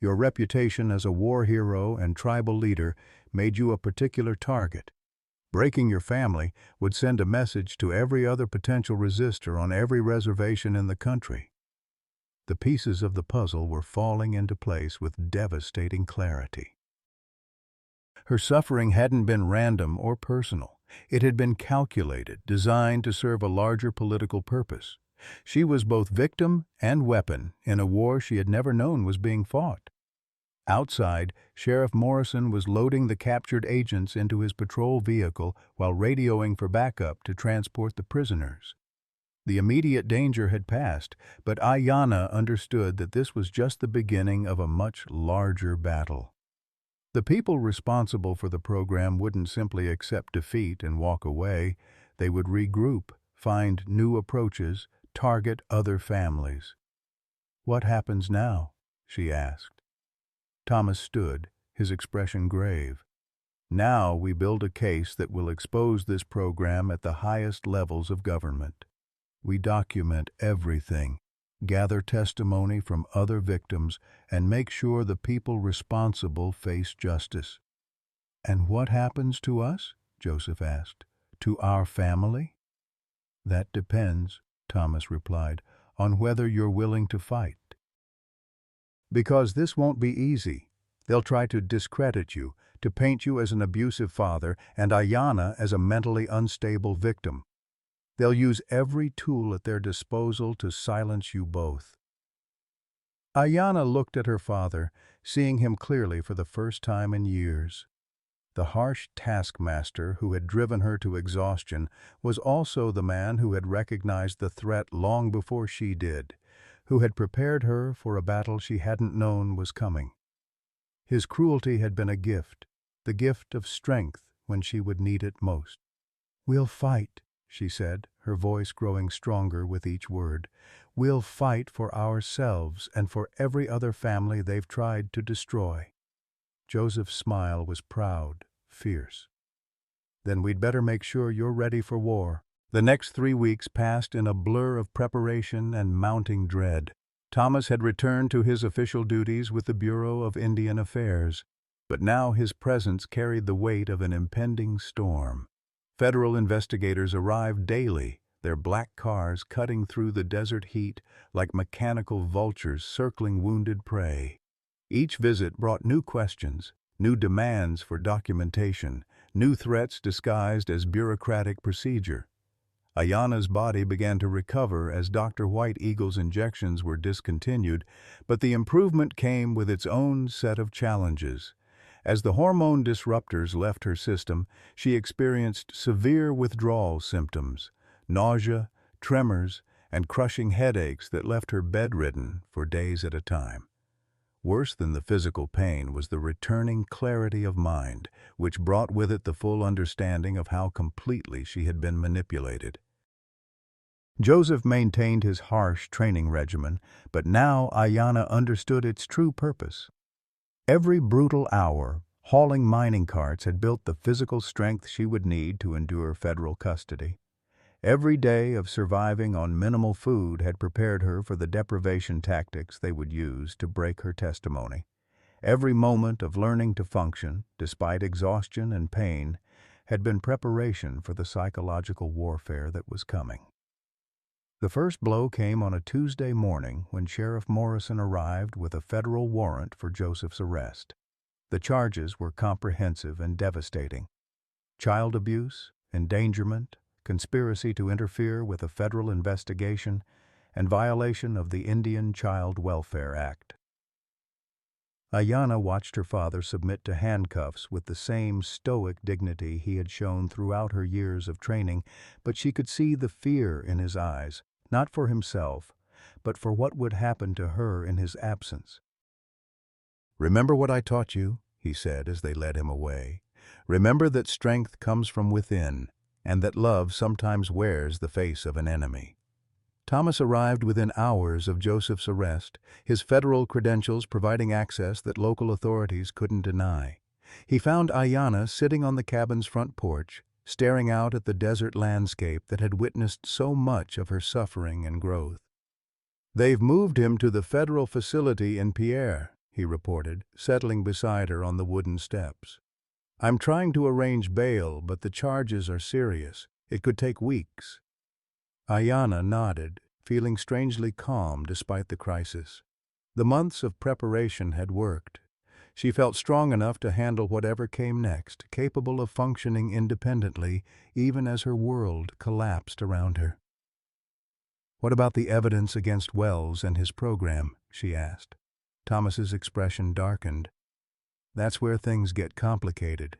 "Your reputation as a war hero and tribal leader made you a particular target. Breaking your family would send a message to every other potential resistor on every reservation in the country." The pieces of the puzzle were falling into place with devastating clarity. Her suffering hadn't been random or personal. It had been calculated, designed to serve a larger political purpose. She was both victim and weapon in a war she had never known was being fought. Outside, Sheriff Morrison was loading the captured agents into his patrol vehicle while radioing for backup to transport the prisoners. The immediate danger had passed, but Ayana understood that this was just the beginning of a much larger battle. The people responsible for the program wouldn't simply accept defeat and walk away. They would regroup, find new approaches, target other families. "What happens now?" she asked. Thomas stood, his expression grave. "Now we build a case that will expose this program at the highest levels of government. We document everything, gather testimony from other victims, and make sure the people responsible face justice." "And what happens to us?" Joseph asked. "To our family?" "That depends," Thomas replied, "on whether you're willing to fight. Because this won't be easy. They'll try to discredit you, to paint you as an abusive father and Ayana as a mentally unstable victim. They'll use every tool at their disposal to silence you both." Ayana looked at her father, seeing him clearly for the first time in years. The harsh taskmaster who had driven her to exhaustion was also the man who had recognized the threat long before she did, who had prepared her for a battle she hadn't known was coming. His cruelty had been a gift, the gift of strength when she would need it most. "We'll fight," she said, her voice growing stronger with each word. "We'll fight for ourselves and for every other family they've tried to destroy." Joseph's smile was proud, fierce. "Then we'd better make sure you're ready for war." The next 3 weeks passed in a blur of preparation and mounting dread. Thomas had returned to his official duties with the Bureau of Indian Affairs, but now his presence carried the weight of an impending storm. Federal investigators arrived daily, their black cars cutting through the desert heat like mechanical vultures circling wounded prey. Each visit brought new questions, new demands for documentation, new threats disguised as bureaucratic procedure. Ayana's body began to recover as Dr. White Eagle's injections were discontinued, but the improvement came with its own set of challenges. As the hormone disruptors left her system, she experienced severe withdrawal symptoms, nausea, tremors, and crushing headaches that left her bedridden for days at a time. Worse than the physical pain was the returning clarity of mind, which brought with it the full understanding of how completely she had been manipulated. Joseph maintained his harsh training regimen, but now Ayanna understood its true purpose. Every brutal hour, hauling mining carts had built the physical strength she would need to endure federal custody. Every day of surviving on minimal food had prepared her for the deprivation tactics they would use to break her testimony. Every moment of learning to function, despite exhaustion and pain, had been preparation for the psychological warfare that was coming. The first blow came on a Tuesday morning when Sheriff Morrison arrived with a federal warrant for Joseph's arrest. The charges were comprehensive and devastating: child abuse, endangerment, conspiracy to interfere with a federal investigation, and violation of the Indian Child Welfare Act. Ayanna watched her father submit to handcuffs with the same stoic dignity he had shown throughout her years of training, but she could see the fear in his eyes, not for himself, but for what would happen to her in his absence. "Remember what I taught you," he said as they led him away. "Remember that strength comes from within, and that love sometimes wears the face of an enemy." Thomas arrived within hours of Joseph's arrest, his federal credentials providing access that local authorities couldn't deny. He found Ayanna sitting on the cabin's front porch, staring out at the desert landscape that had witnessed so much of her suffering and growth. "They've moved him to the federal facility in Pierre," he reported, settling beside her on the wooden steps. "I'm trying to arrange bail, but the charges are serious. It could take weeks." Ayanna nodded, feeling strangely calm despite the crisis. The months of preparation had worked. She felt strong enough to handle whatever came next, capable of functioning independently, even as her world collapsed around her. "What about the evidence against Wells and his program?" she asked. Thomas's expression darkened. "That's where things get complicated.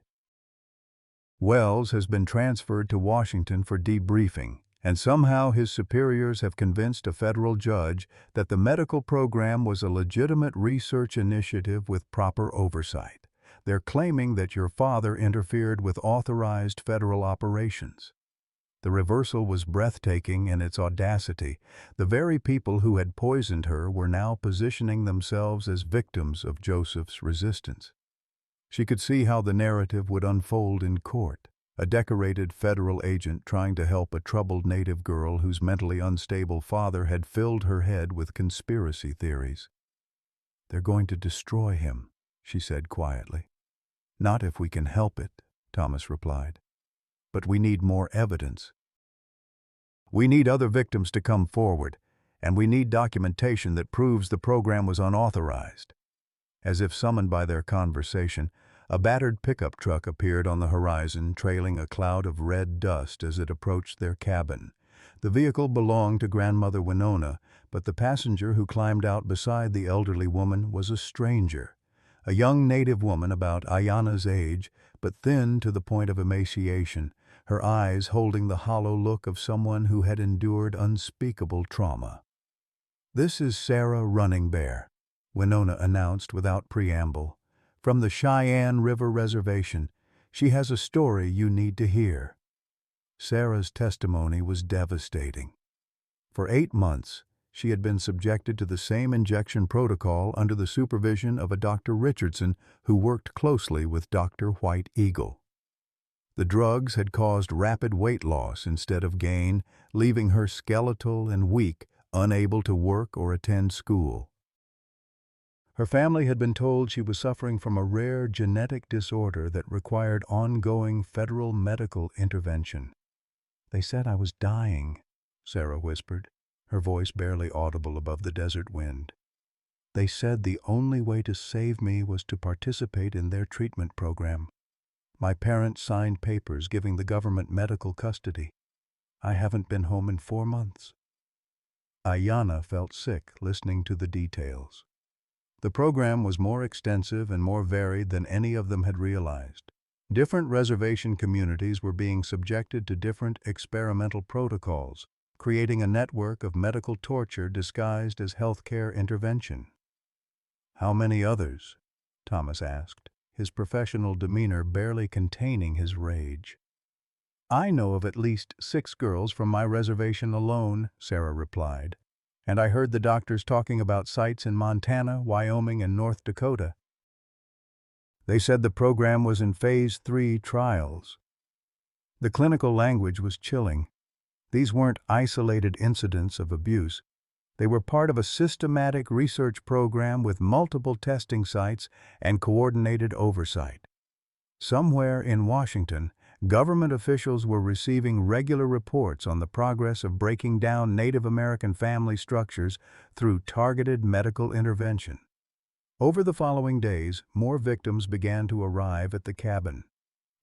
Wells has been transferred to Washington for debriefing, and somehow his superiors have convinced a federal judge that the medical program was a legitimate research initiative with proper oversight. They're claiming that your father interfered with authorized federal operations." The reversal was breathtaking in its audacity. The very people who had poisoned her were now positioning themselves as victims of Joseph's resistance. She could see how the narrative would unfold in court. A decorated federal agent trying to help a troubled native girl whose mentally unstable father had filled her head with conspiracy theories. "They're going to destroy him," she said quietly. "Not if we can help it," Thomas replied. "But we need more evidence. We need other victims to come forward, and we need documentation that proves the program was unauthorized." As if summoned by their conversation, a battered pickup truck appeared on the horizon, trailing a cloud of red dust as it approached their cabin. The vehicle belonged to Grandmother Winona, but the passenger who climbed out beside the elderly woman was a stranger. A young native woman about Ayanna's age, but thin to the point of emaciation, her eyes holding the hollow look of someone who had endured unspeakable trauma. "This is Sarah Running Bear," Winona announced without preamble. "From the Cheyenne River Reservation. She has a story you need to hear." Sarah's testimony was devastating. For 8 months, she had been subjected to the same injection protocol under the supervision of a Dr. Richardson who worked closely with Dr. White Eagle. The drugs had caused rapid weight loss instead of gain, leaving her skeletal and weak, unable to work or attend school. Her family had been told she was suffering from a rare genetic disorder that required ongoing federal medical intervention. "They said I was dying," Sarah whispered, her voice barely audible above the desert wind. "They said the only way to save me was to participate in their treatment program. My parents signed papers giving the government medical custody. I haven't been home in 4 months." Ayanna felt sick listening to the details. The program was more extensive and more varied than any of them had realized. Different reservation communities were being subjected to different experimental protocols, creating a network of medical torture disguised as healthcare intervention. "How many others?" Thomas asked, his professional demeanor barely containing his rage. I know of at least 6 girls from my reservation alone, Sarah replied. And I heard the doctors talking about sites in Montana, Wyoming, and North Dakota. They said the program was in Phase 3 trials. The clinical language was chilling. These weren't isolated incidents of abuse. They were part of a systematic research program with multiple testing sites and coordinated oversight. Somewhere in Washington, government officials were receiving regular reports on the progress of breaking down Native American family structures through targeted medical intervention. Over the following days, more victims began to arrive at the cabin.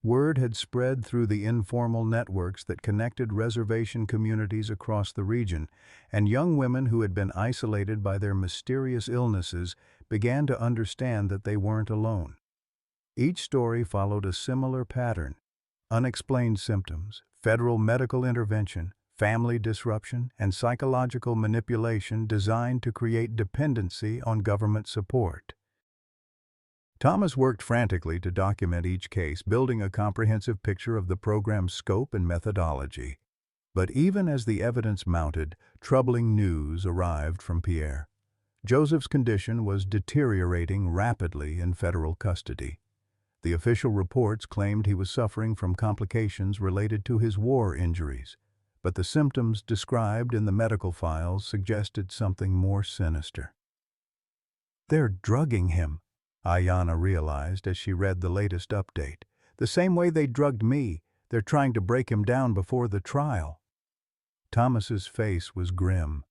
Word had spread through the informal networks that connected reservation communities across the region, and young women who had been isolated by their mysterious illnesses began to understand that they weren't alone. Each story followed a similar pattern: unexplained symptoms, federal medical intervention, family disruption, and psychological manipulation designed to create dependency on government support. Thomas worked frantically to document each case, building a comprehensive picture of the program's scope and methodology. But even as the evidence mounted, troubling news arrived from Pierre. Joseph's condition was deteriorating rapidly in federal custody. The official reports claimed he was suffering from complications related to his war injuries, but the symptoms described in the medical files suggested something more sinister. "They're drugging him," Ayanna realized as she read the latest update. "The same way they drugged me. They're trying to break him down before the trial." Thomas's face was grim.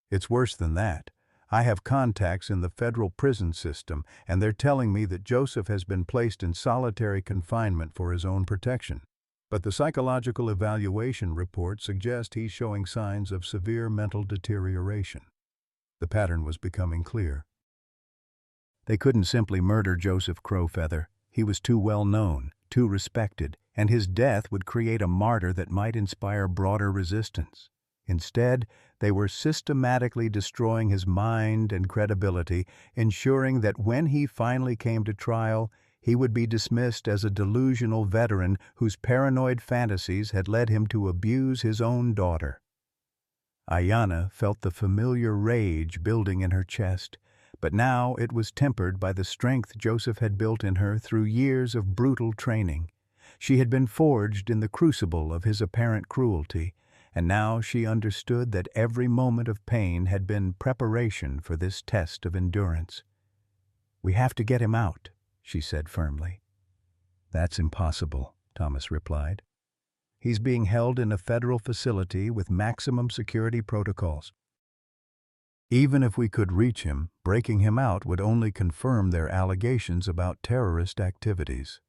"It's worse than that. I have contacts in the federal prison system, and they're telling me that Joseph has been placed in solitary confinement for his own protection. But the psychological evaluation reports suggest he's showing signs of severe mental deterioration." The pattern was becoming clear. They couldn't simply murder Joseph Crowfeather. He was too well known, too respected, and his death would create a martyr that might inspire broader resistance. Instead, they were systematically destroying his mind and credibility, ensuring that when he finally came to trial, he would be dismissed as a delusional veteran whose paranoid fantasies had led him to abuse his own daughter. Ayanna felt the familiar rage building in her chest, but now it was tempered by the strength Joseph had built in her through years of brutal training. She had been forged in the crucible of his apparent cruelty, and now she understood that every moment of pain had been preparation for this test of endurance. "We have to get him out," she said firmly. "That's impossible," Thomas replied. "He's being held in a federal facility with maximum security protocols. Even if we could reach him, breaking him out would only confirm their allegations about terrorist activities."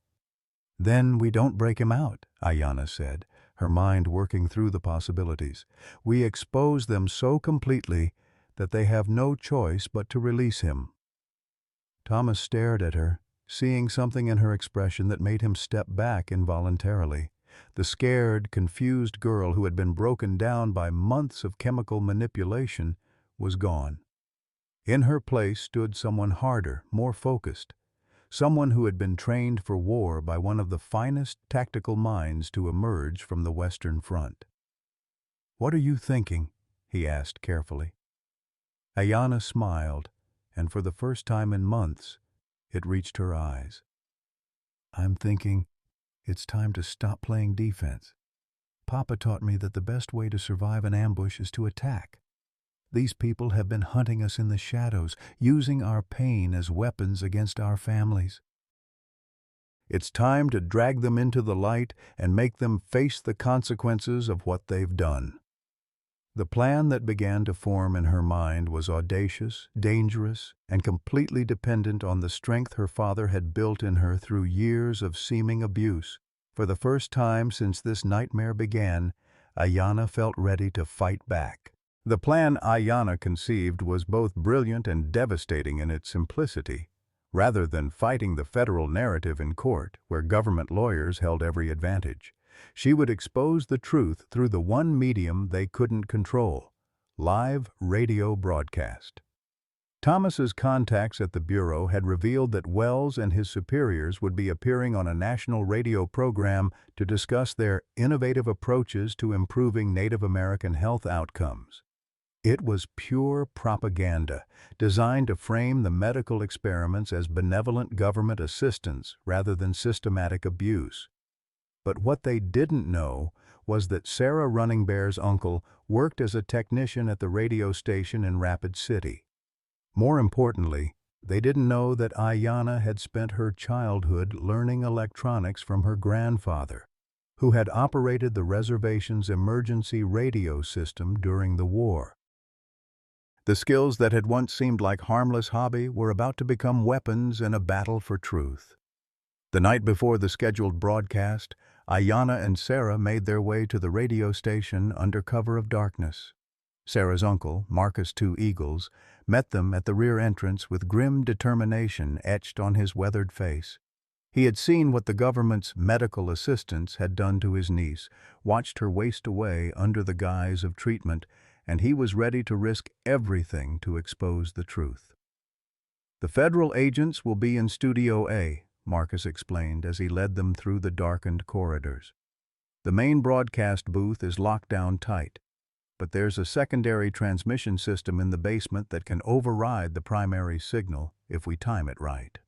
"Then we don't break him out," Ayanna said, her mind working through the possibilities. "We expose them so completely that they have no choice but to release him." Thomas stared at her, seeing something in her expression that made him step back involuntarily. The scared, confused girl who had been broken down by months of chemical manipulation was gone. In her place stood someone harder, more focused, someone who had been trained for war by one of the finest tactical minds to emerge from the Western Front. "What are you thinking?" he asked carefully. Ayanna smiled, and for the first time in months, it reached her eyes. "I'm thinking it's time to stop playing defense. Papa taught me that the best way to survive an ambush is to attack. These people have been hunting us in the shadows, using our pain as weapons against our families. It's time to drag them into the light and make them face the consequences of what they've done." The plan that began to form in her mind was audacious, dangerous, and completely dependent on the strength her father had built in her through years of seeming abuse. For the first time since this nightmare began, Ayanna felt ready to fight back. The plan Ayanna conceived was both brilliant and devastating in its simplicity. Rather than fighting the federal narrative in court, where government lawyers held every advantage, she would expose the truth through the one medium they couldn't control: live radio broadcast. Thomas's contacts at the Bureau had revealed that Wells and his superiors would be appearing on a national radio program to discuss their innovative approaches to improving Native American health outcomes. It was pure propaganda, designed to frame the medical experiments as benevolent government assistance rather than systematic abuse. But what they didn't know was that Sarah Running Bear's uncle worked as a technician at the radio station in Rapid City. More importantly, they didn't know that Ayanna had spent her childhood learning electronics from her grandfather, who had operated the reservation's emergency radio system during the war. The skills that had once seemed like harmless hobby were about to become weapons in a battle for truth. The night before the scheduled broadcast, Ayanna and Sarah made their way to the radio station under cover of darkness. Sarah's uncle, Marcus Two Eagles, met them at the rear entrance with grim determination etched on his weathered face. He had seen what the government's medical assistants had done to his niece, watched her waste away under the guise of treatment, and he was ready to risk everything to expose the truth. "The federal agents will be in Studio A," Marcus explained as he led them through the darkened corridors. "The main broadcast booth is locked down tight, but there's a secondary transmission system in the basement that can override the primary signal if we time it right."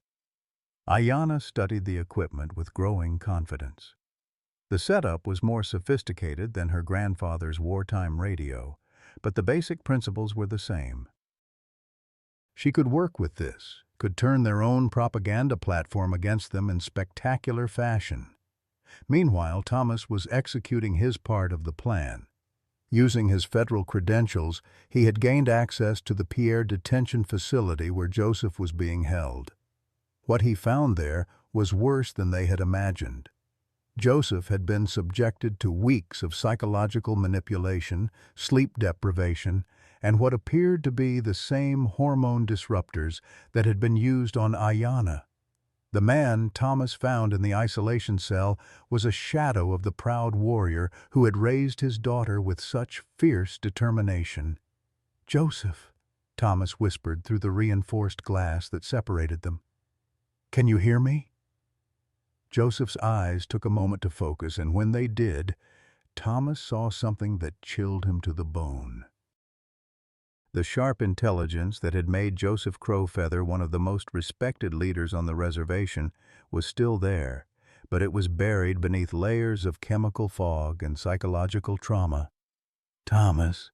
Ayanna studied the equipment with growing confidence. The setup was more sophisticated than her grandfather's wartime radio, but the basic principles were the same. She could work with this, could turn their own propaganda platform against them in spectacular fashion. Meanwhile, Thomas was executing his part of the plan. Using his federal credentials, he had gained access to the Pierre detention facility where Joseph was being held. What he found there was worse than they had imagined. Joseph had been subjected to weeks of psychological manipulation, sleep deprivation, and what appeared to be the same hormone disruptors that had been used on Ayanna. The man Thomas found in the isolation cell was a shadow of the proud warrior who had raised his daughter with such fierce determination. "Joseph," Thomas whispered through the reinforced glass that separated them. "Can you hear me?" Joseph's eyes took a moment to focus, and when they did, Thomas saw something that chilled him to the bone. The sharp intelligence that had made Joseph Crowfeather one of the most respected leaders on the reservation was still there, but it was buried beneath layers of chemical fog and psychological trauma. "Thomas,"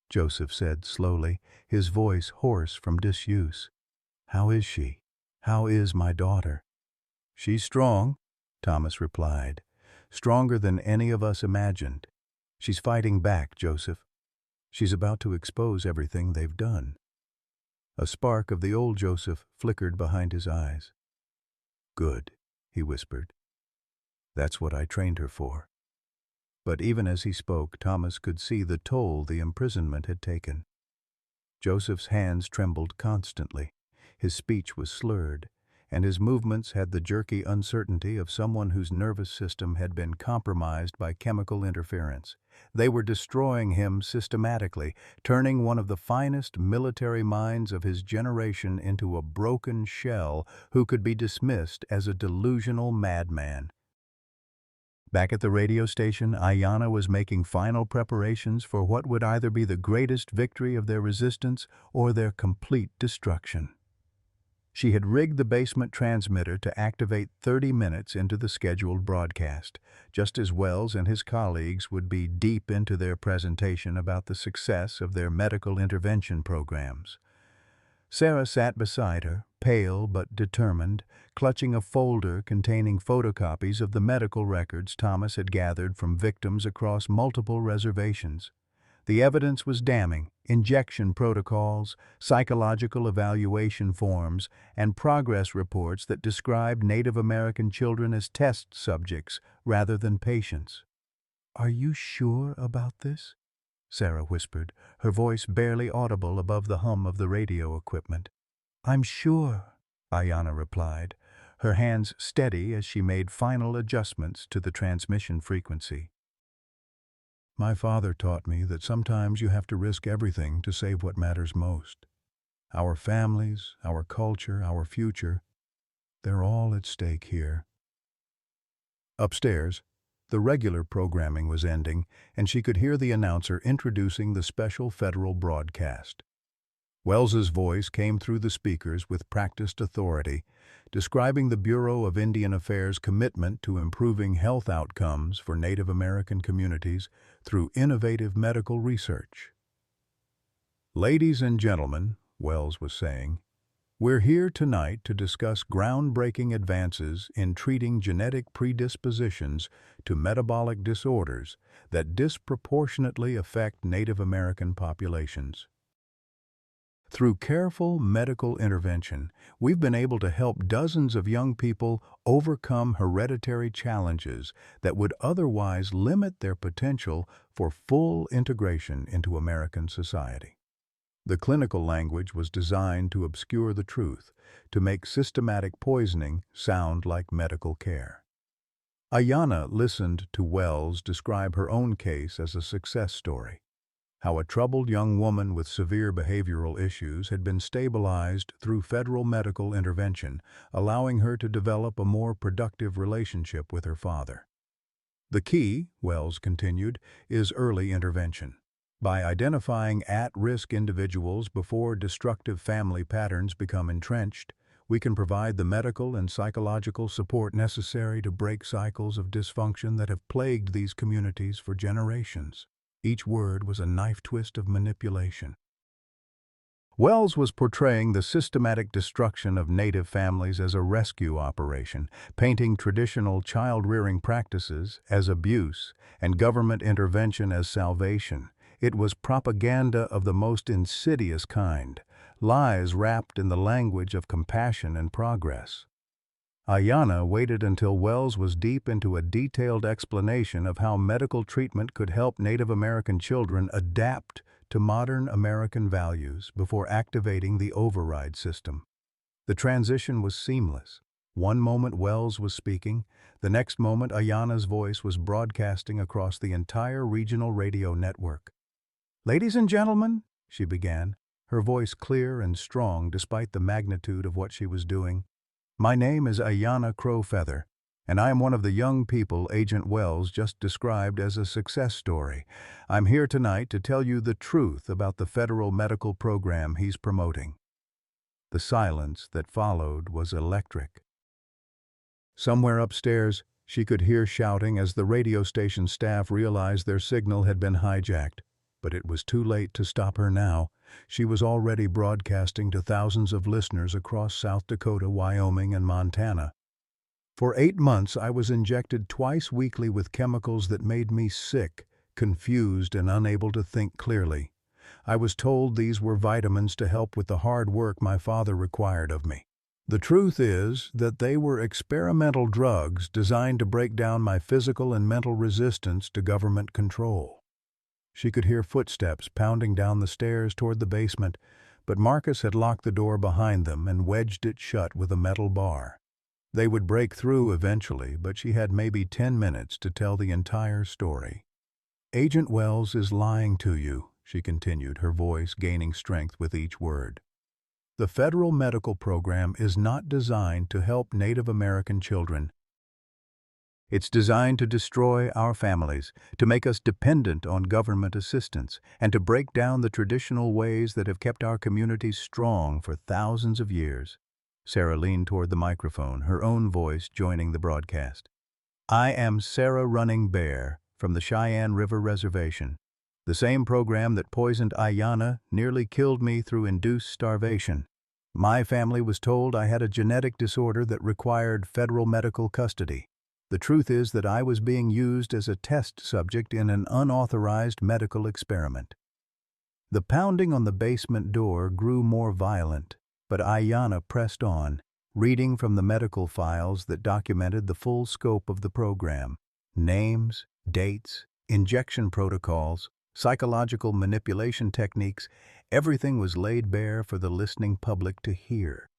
Joseph said slowly, his voice hoarse from disuse. "How is she? How is my daughter?" "She's strong," Thomas replied. "Stronger than any of us imagined. She's fighting back, Joseph. She's about to expose everything they've done." A spark of the old Joseph flickered behind his eyes. "Good," he whispered. "That's what I trained her for." But even as he spoke, Thomas could see the toll the imprisonment had taken. Joseph's hands trembled constantly. His speech was slurred, and his movements had the jerky uncertainty of someone whose nervous system had been compromised by chemical interference. They were destroying him systematically, turning one of the finest military minds of his generation into a broken shell who could be dismissed as a delusional madman. Back at the radio station, Ayanna was making final preparations for what would either be the greatest victory of their resistance or their complete destruction. She had rigged the basement transmitter to activate 30 minutes into the scheduled broadcast, just as Wells and his colleagues would be deep into their presentation about the success of their medical intervention programs. Sarah sat beside her, pale but determined, clutching a folder containing photocopies of the medical records Thomas had gathered from victims across multiple reservations. The evidence was damning: injection protocols, psychological evaluation forms, and progress reports that described Native American children as test subjects rather than patients. "Are you sure about this?" Sarah whispered, her voice barely audible above the hum of the radio equipment. "I'm sure," Ayanna replied, her hands steady as she made final adjustments to the transmission frequency. "My father taught me that sometimes you have to risk everything to save what matters most. Our families, our culture, our future, they're all at stake here. Upstairs, the regular programming was ending, and she could hear the announcer introducing the special federal broadcast. Wells's voice came through the speakers with practiced authority, describing the Bureau of Indian Affairs' commitment to improving health outcomes for Native American communities through innovative medical research. "Ladies and gentlemen," Wells was saying, "we're here tonight to discuss groundbreaking advances in treating genetic predispositions to metabolic disorders that disproportionately affect Native American populations. Through careful medical intervention, we've been able to help dozens of young people overcome hereditary challenges that would otherwise limit their potential for full integration into American society." The clinical language was designed to obscure the truth, to make systematic poisoning sound like medical care. Ayanna listened to Wells describe her own case as a success story, how a troubled young woman with severe behavioral issues had been stabilized through federal medical intervention, allowing her to develop a more productive relationship with her father. "The key," Wells continued, "is early intervention. By identifying at-risk individuals before destructive family patterns become entrenched, we can provide the medical and psychological support necessary to break cycles of dysfunction that have plagued these communities for generations." Each word was a knife twist of manipulation. Wells was portraying the systematic destruction of Native families as a rescue operation, painting traditional child-rearing practices as abuse and government intervention as salvation. It was propaganda of the most insidious kind, lies wrapped in the language of compassion and progress. Ayanna waited until Wells was deep into a detailed explanation of how medical treatment could help Native American children adapt to modern American values before activating the override system. The transition was seamless. One moment Wells was speaking, the next moment Ayanna's voice was broadcasting across the entire regional radio network. "Ladies and gentlemen," she began, her voice clear and strong despite the magnitude of what she was doing, "my name is Ayanna Crowfeather, and I am one of the young people Agent Wells just described as a success story. I'm here tonight to tell you the truth about the federal medical program he's promoting." The silence that followed was electric. Somewhere upstairs, she could hear shouting as the radio station staff realized their signal had been hijacked. But it was too late to stop her now. She was already broadcasting to thousands of listeners across South Dakota, Wyoming, and Montana. "For 8 months, I was injected twice weekly with chemicals that made me sick, confused, and unable to think clearly. I was told these were vitamins to help with the hard work my father required of me. The truth is that they were experimental drugs designed to break down my physical and mental resistance to government control." She could hear footsteps pounding down the stairs toward the basement, but Marcus had locked the door behind them and wedged it shut with a metal bar. They would break through eventually, but she had maybe 10 minutes to tell the entire story. "Agent Wells is lying to you," she continued, her voice gaining strength with each word. "The federal medical program is not designed to help Native American children. It's designed to destroy our families, to make us dependent on government assistance, and to break down the traditional ways that have kept our communities strong for thousands of years." Sarah leaned toward the microphone, her own voice joining the broadcast. "I am Sarah Running Bear from the Cheyenne River Reservation. The same program that poisoned Ayanna nearly killed me through induced starvation. My family was told I had a genetic disorder that required federal medical custody. The truth is that I was being used as a test subject in an unauthorized medical experiment." The pounding on the basement door grew more violent, but Ayanna pressed on, reading from the medical files that documented the full scope of the program. Names, dates, injection protocols, psychological manipulation techniques, everything was laid bare for the listening public to hear.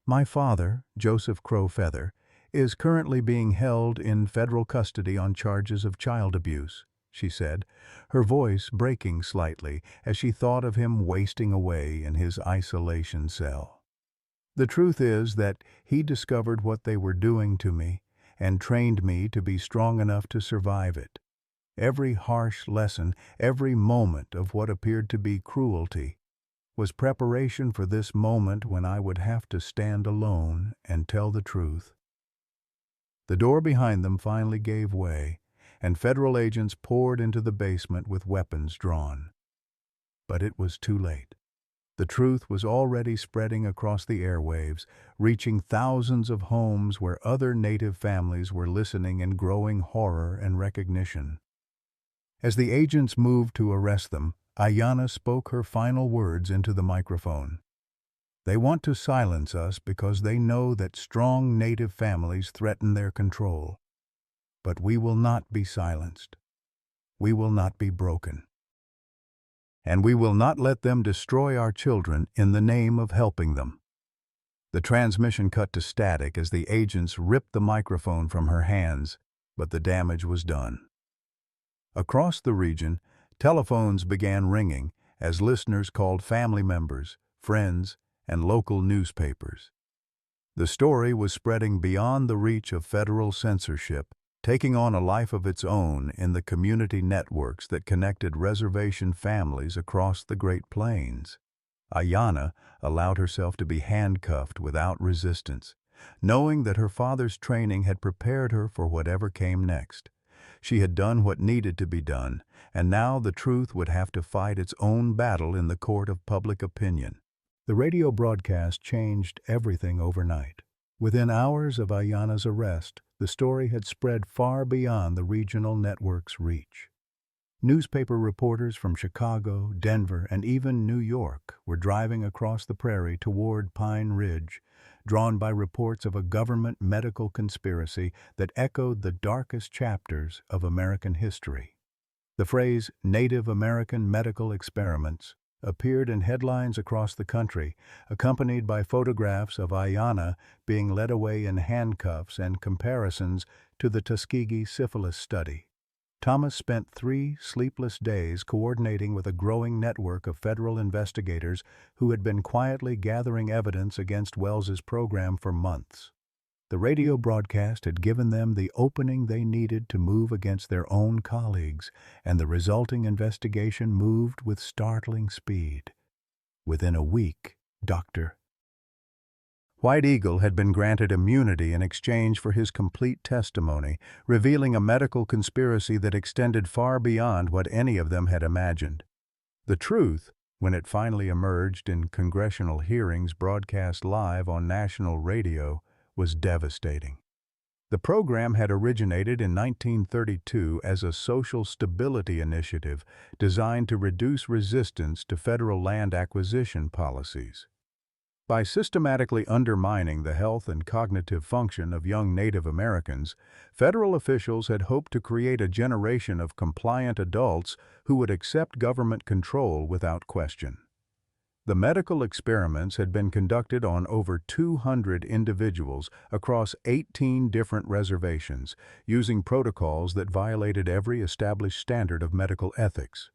"My father, Joseph Crowfeather, is currently being held in federal custody on charges of child abuse," she said, her voice breaking slightly as she thought of him wasting away in his isolation cell. The truth is that he discovered what they were doing to me and trained me to be strong enough to survive it. Every harsh lesson, every moment of what appeared to be cruelty, was preparation for this moment when I would have to stand alone and tell the truth. The door behind them finally gave way, and federal agents poured into the basement with weapons drawn. But it was too late. The truth was already spreading across the airwaves, reaching thousands of homes where other Native families were listening in growing horror and recognition. As the agents moved to arrest them, Ayanna spoke her final words into the microphone. They want to silence us because they know that strong Native families threaten their control. But we will not be silenced. We will not be broken. And we will not let them destroy our children in the name of helping them. The transmission cut to static as the agents ripped the microphone from her hands, but the damage was done. Across the region, telephones began ringing as listeners called family members, friends, and local newspapers. The story was spreading beyond the reach of federal censorship, taking on a life of its own in the community networks that connected reservation families across the Great Plains. Ayanna allowed herself to be handcuffed without resistance, knowing that her father's training had prepared her for whatever came next. She had done what needed to be done, and now the truth would have to fight its own battle in the court of public opinion. The radio broadcast changed everything overnight. Within hours of Ayanna's arrest, the story had spread far beyond the regional network's reach. Newspaper reporters from Chicago, Denver, and even New York were driving across the prairie toward Pine Ridge, drawn by reports of a government medical conspiracy that echoed the darkest chapters of American history. The phrase Native American medical experiments appeared in headlines across the country, accompanied by photographs of Ayanna being led away in handcuffs and comparisons to the Tuskegee syphilis study. Thomas spent 3 sleepless days coordinating with a growing network of federal investigators who had been quietly gathering evidence against Wells's program for months. The radio broadcast had given them the opening they needed to move against their own colleagues, and the resulting investigation moved with startling speed. Within a week, Dr. White Eagle had been granted immunity in exchange for his complete testimony, revealing a medical conspiracy that extended far beyond what any of them had imagined. The truth, when it finally emerged in congressional hearings broadcast live on national radio, was devastating. The program had originated in 1932 as a social stability initiative designed to reduce resistance to federal land acquisition policies. By systematically undermining the health and cognitive function of young Native Americans, federal officials had hoped to create a generation of compliant adults who would accept government control without question. The medical experiments had been conducted on over 200 individuals across 18 different reservations, using protocols that violated every established standard of medical ethics.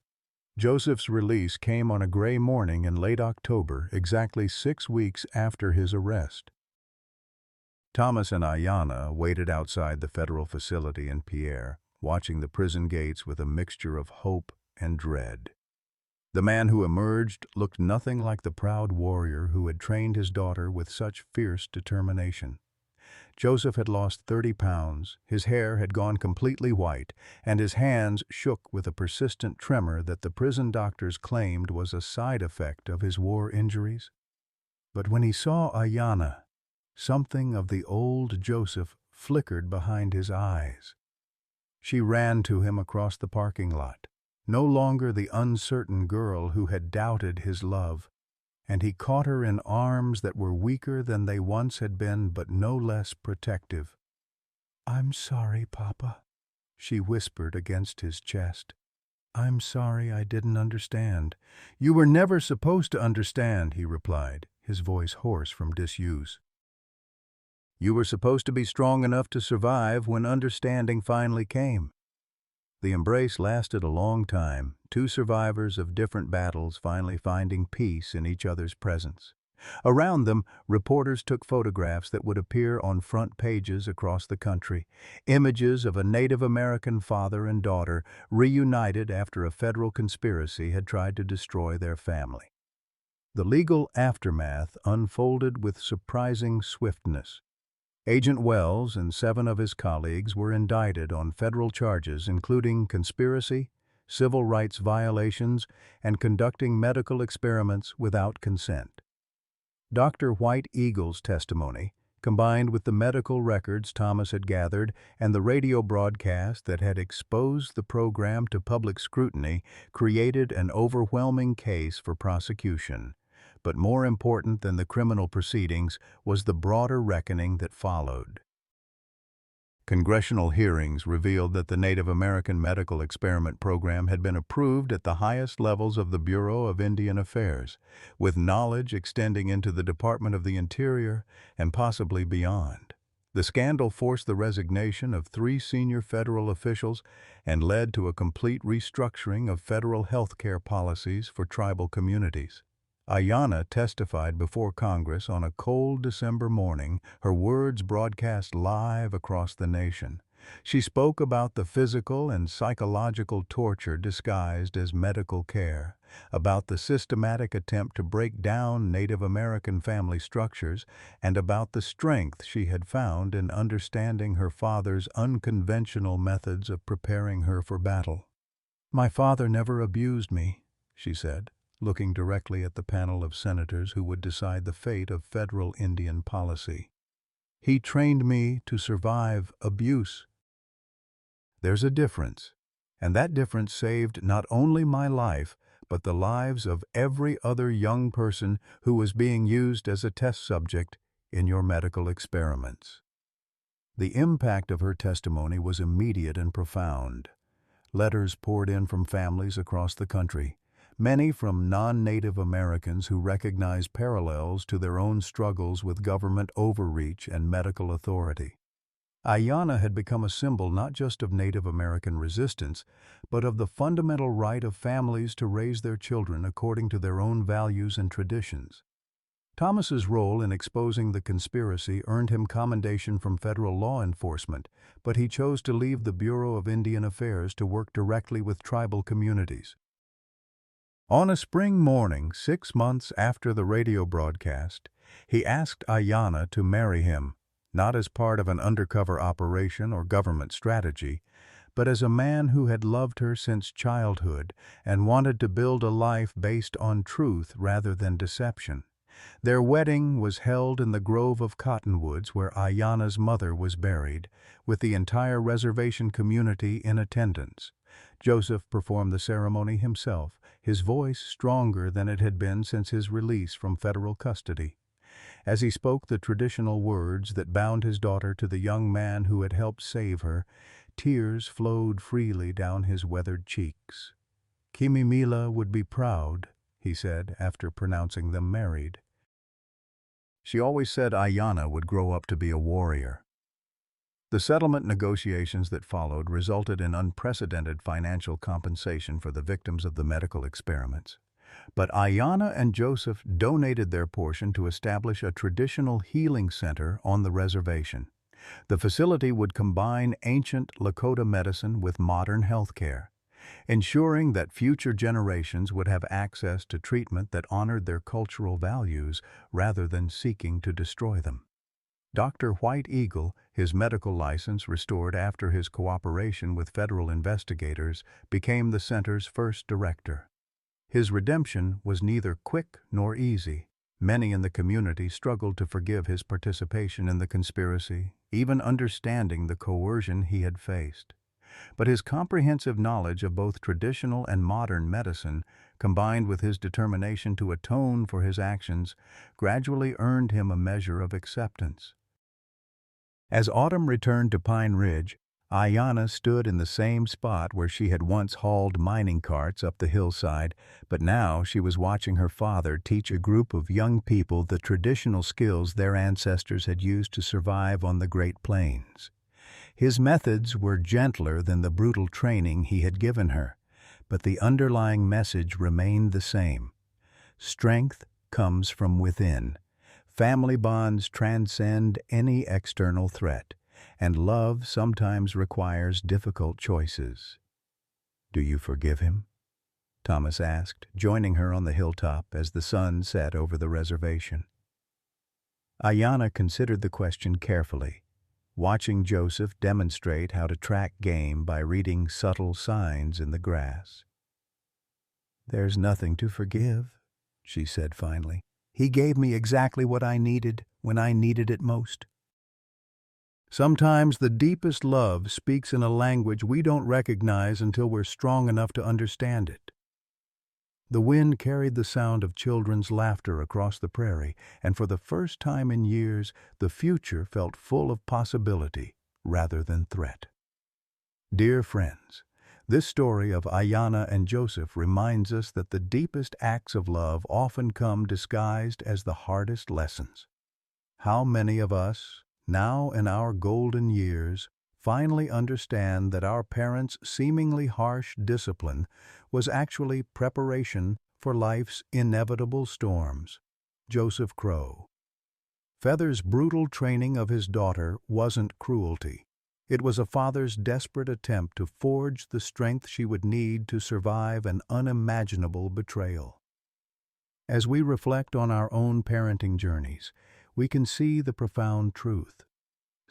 Joseph's release came on a gray morning in late October, exactly 6 weeks after his arrest. Thomas and Ayanna waited outside the federal facility in Pierre, watching the prison gates with a mixture of hope and dread. The man who emerged looked nothing like the proud warrior who had trained his daughter with such fierce determination. Joseph had lost 30 pounds, his hair had gone completely white, and his hands shook with a persistent tremor that the prison doctors claimed was a side effect of his war injuries. But when he saw Ayanna, something of the old Joseph flickered behind his eyes. She ran to him across the parking lot, no longer the uncertain girl who had doubted his love, and he caught her in arms that were weaker than they once had been, but no less protective. "I'm sorry, Papa," she whispered against his chest. "I'm sorry I didn't understand." "You were never supposed to understand," he replied, his voice hoarse from disuse. "You were supposed to be strong enough to survive when understanding finally came." The embrace lasted a long time, two survivors of different battles finally finding peace in each other's presence. Around them, reporters took photographs that would appear on front pages across the country, images of a Native American father and daughter reunited after a federal conspiracy had tried to destroy their family. The legal aftermath unfolded with surprising swiftness. Agent Wells and 7 of his colleagues were indicted on federal charges including conspiracy, civil rights violations, and conducting medical experiments without consent. Dr. White Eagle's testimony, combined with the medical records Thomas had gathered and the radio broadcast that had exposed the program to public scrutiny, created an overwhelming case for prosecution. But more important than the criminal proceedings was the broader reckoning that followed. Congressional hearings revealed that the Native American Medical Experiment Program had been approved at the highest levels of the Bureau of Indian Affairs, with knowledge extending into the Department of the Interior and possibly beyond. The scandal forced the resignation of 3 senior federal officials and led to a complete restructuring of federal health care policies for tribal communities. Ayanna testified before Congress on a cold December morning, her words broadcast live across the nation. She spoke about the physical and psychological torture disguised as medical care, about the systematic attempt to break down Native American family structures, and about the strength she had found in understanding her father's unconventional methods of preparing her for battle. "My father never abused me," she said, looking directly at the panel of senators who would decide the fate of federal Indian policy. "He trained me to survive abuse." There's a difference, and that difference saved not only my life, but the lives of every other young person who was being used as a test subject in your medical experiments. The impact of her testimony was immediate and profound. Letters poured in from families across the country, many from non-Native Americans who recognized parallels to their own struggles with government overreach and medical authority. Ayanna had become a symbol not just of Native American resistance, but of the fundamental right of families to raise their children according to their own values and traditions. Thomas's role in exposing the conspiracy earned him commendation from federal law enforcement, but he chose to leave the Bureau of Indian Affairs to work directly with tribal communities. On a spring morning, 6 months after the radio broadcast, he asked Ayanna to marry him, not as part of an undercover operation or government strategy, but as a man who had loved her since childhood and wanted to build a life based on truth rather than deception. Their wedding was held in the grove of cottonwoods where Ayanna's mother was buried, with the entire reservation community in attendance. Joseph performed the ceremony himself, his voice stronger than it had been since his release from federal custody. As he spoke the traditional words that bound his daughter to the young man who had helped save her, tears flowed freely down his weathered cheeks. "Kimimila would be proud," he said after pronouncing them married. She always said Ayanna would grow up to be a warrior. The settlement negotiations that followed resulted in unprecedented financial compensation for the victims of the medical experiments. But Ayanna and Joseph donated their portion to establish a traditional healing center on the reservation. The facility would combine ancient Lakota medicine with modern health care, ensuring that future generations would have access to treatment that honored their cultural values rather than seeking to destroy them. Dr. White Eagle, his medical license restored after his cooperation with federal investigators, became the center's first director. His redemption was neither quick nor easy. Many in the community struggled to forgive his participation in the conspiracy, even understanding the coercion he had faced. But his comprehensive knowledge of both traditional and modern medicine, combined with his determination to atone for his actions, gradually earned him a measure of acceptance. As autumn returned to Pine Ridge, Ayanna stood in the same spot where she had once hauled mining carts up the hillside, but now she was watching her father teach a group of young people the traditional skills their ancestors had used to survive on the Great Plains. His methods were gentler than the brutal training he had given her, but the underlying message remained the same. Strength comes from within. Family bonds transcend any external threat, and love sometimes requires difficult choices. "Do you forgive him?" Thomas asked, joining her on the hilltop as the sun set over the reservation. Ayanna considered the question carefully, watching Joseph demonstrate how to track game by reading subtle signs in the grass. "There's nothing to forgive," she said finally. "He gave me exactly what I needed when I needed it most." Sometimes the deepest love speaks in a language we don't recognize until we're strong enough to understand it. The wind carried the sound of children's laughter across the prairie, and for the first time in years, the future felt full of possibility rather than threat. Dear friends, this story of Ayanna and Joseph reminds us that the deepest acts of love often come disguised as the hardest lessons. How many of us, now in our golden years, finally understand that our parents' seemingly harsh discipline was actually preparation for life's inevitable storms? Joseph Crow. Feather's brutal training of his daughter wasn't cruelty. It was a father's desperate attempt to forge the strength she would need to survive an unimaginable betrayal. As we reflect on our own parenting journeys, we can see the profound truth.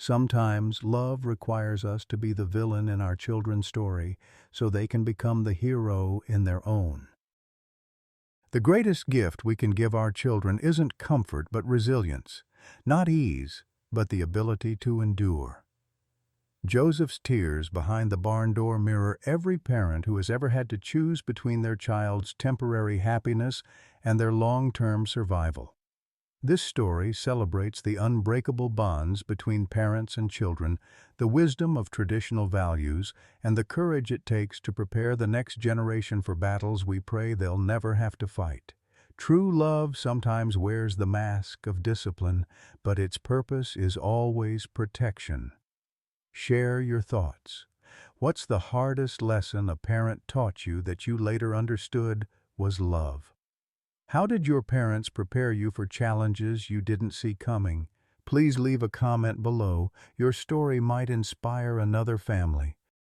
Sometimes love requires us to be the villain in our children's story so they can become the hero in their own. The greatest gift we can give our children isn't comfort but resilience, not ease, but the ability to endure. Joseph's tears behind the barn door mirror every parent who has ever had to choose between their child's temporary happiness and their long-term survival. This story celebrates the unbreakable bonds between parents and children, the wisdom of traditional values, and the courage it takes to prepare the next generation for battles we pray they'll never have to fight. True love sometimes wears the mask of discipline, but its purpose is always protection. Share your thoughts. What's the hardest lesson a parent taught you that you later understood was love? How did your parents prepare you for challenges you didn't see coming? Please leave a comment below. Your story might inspire another family.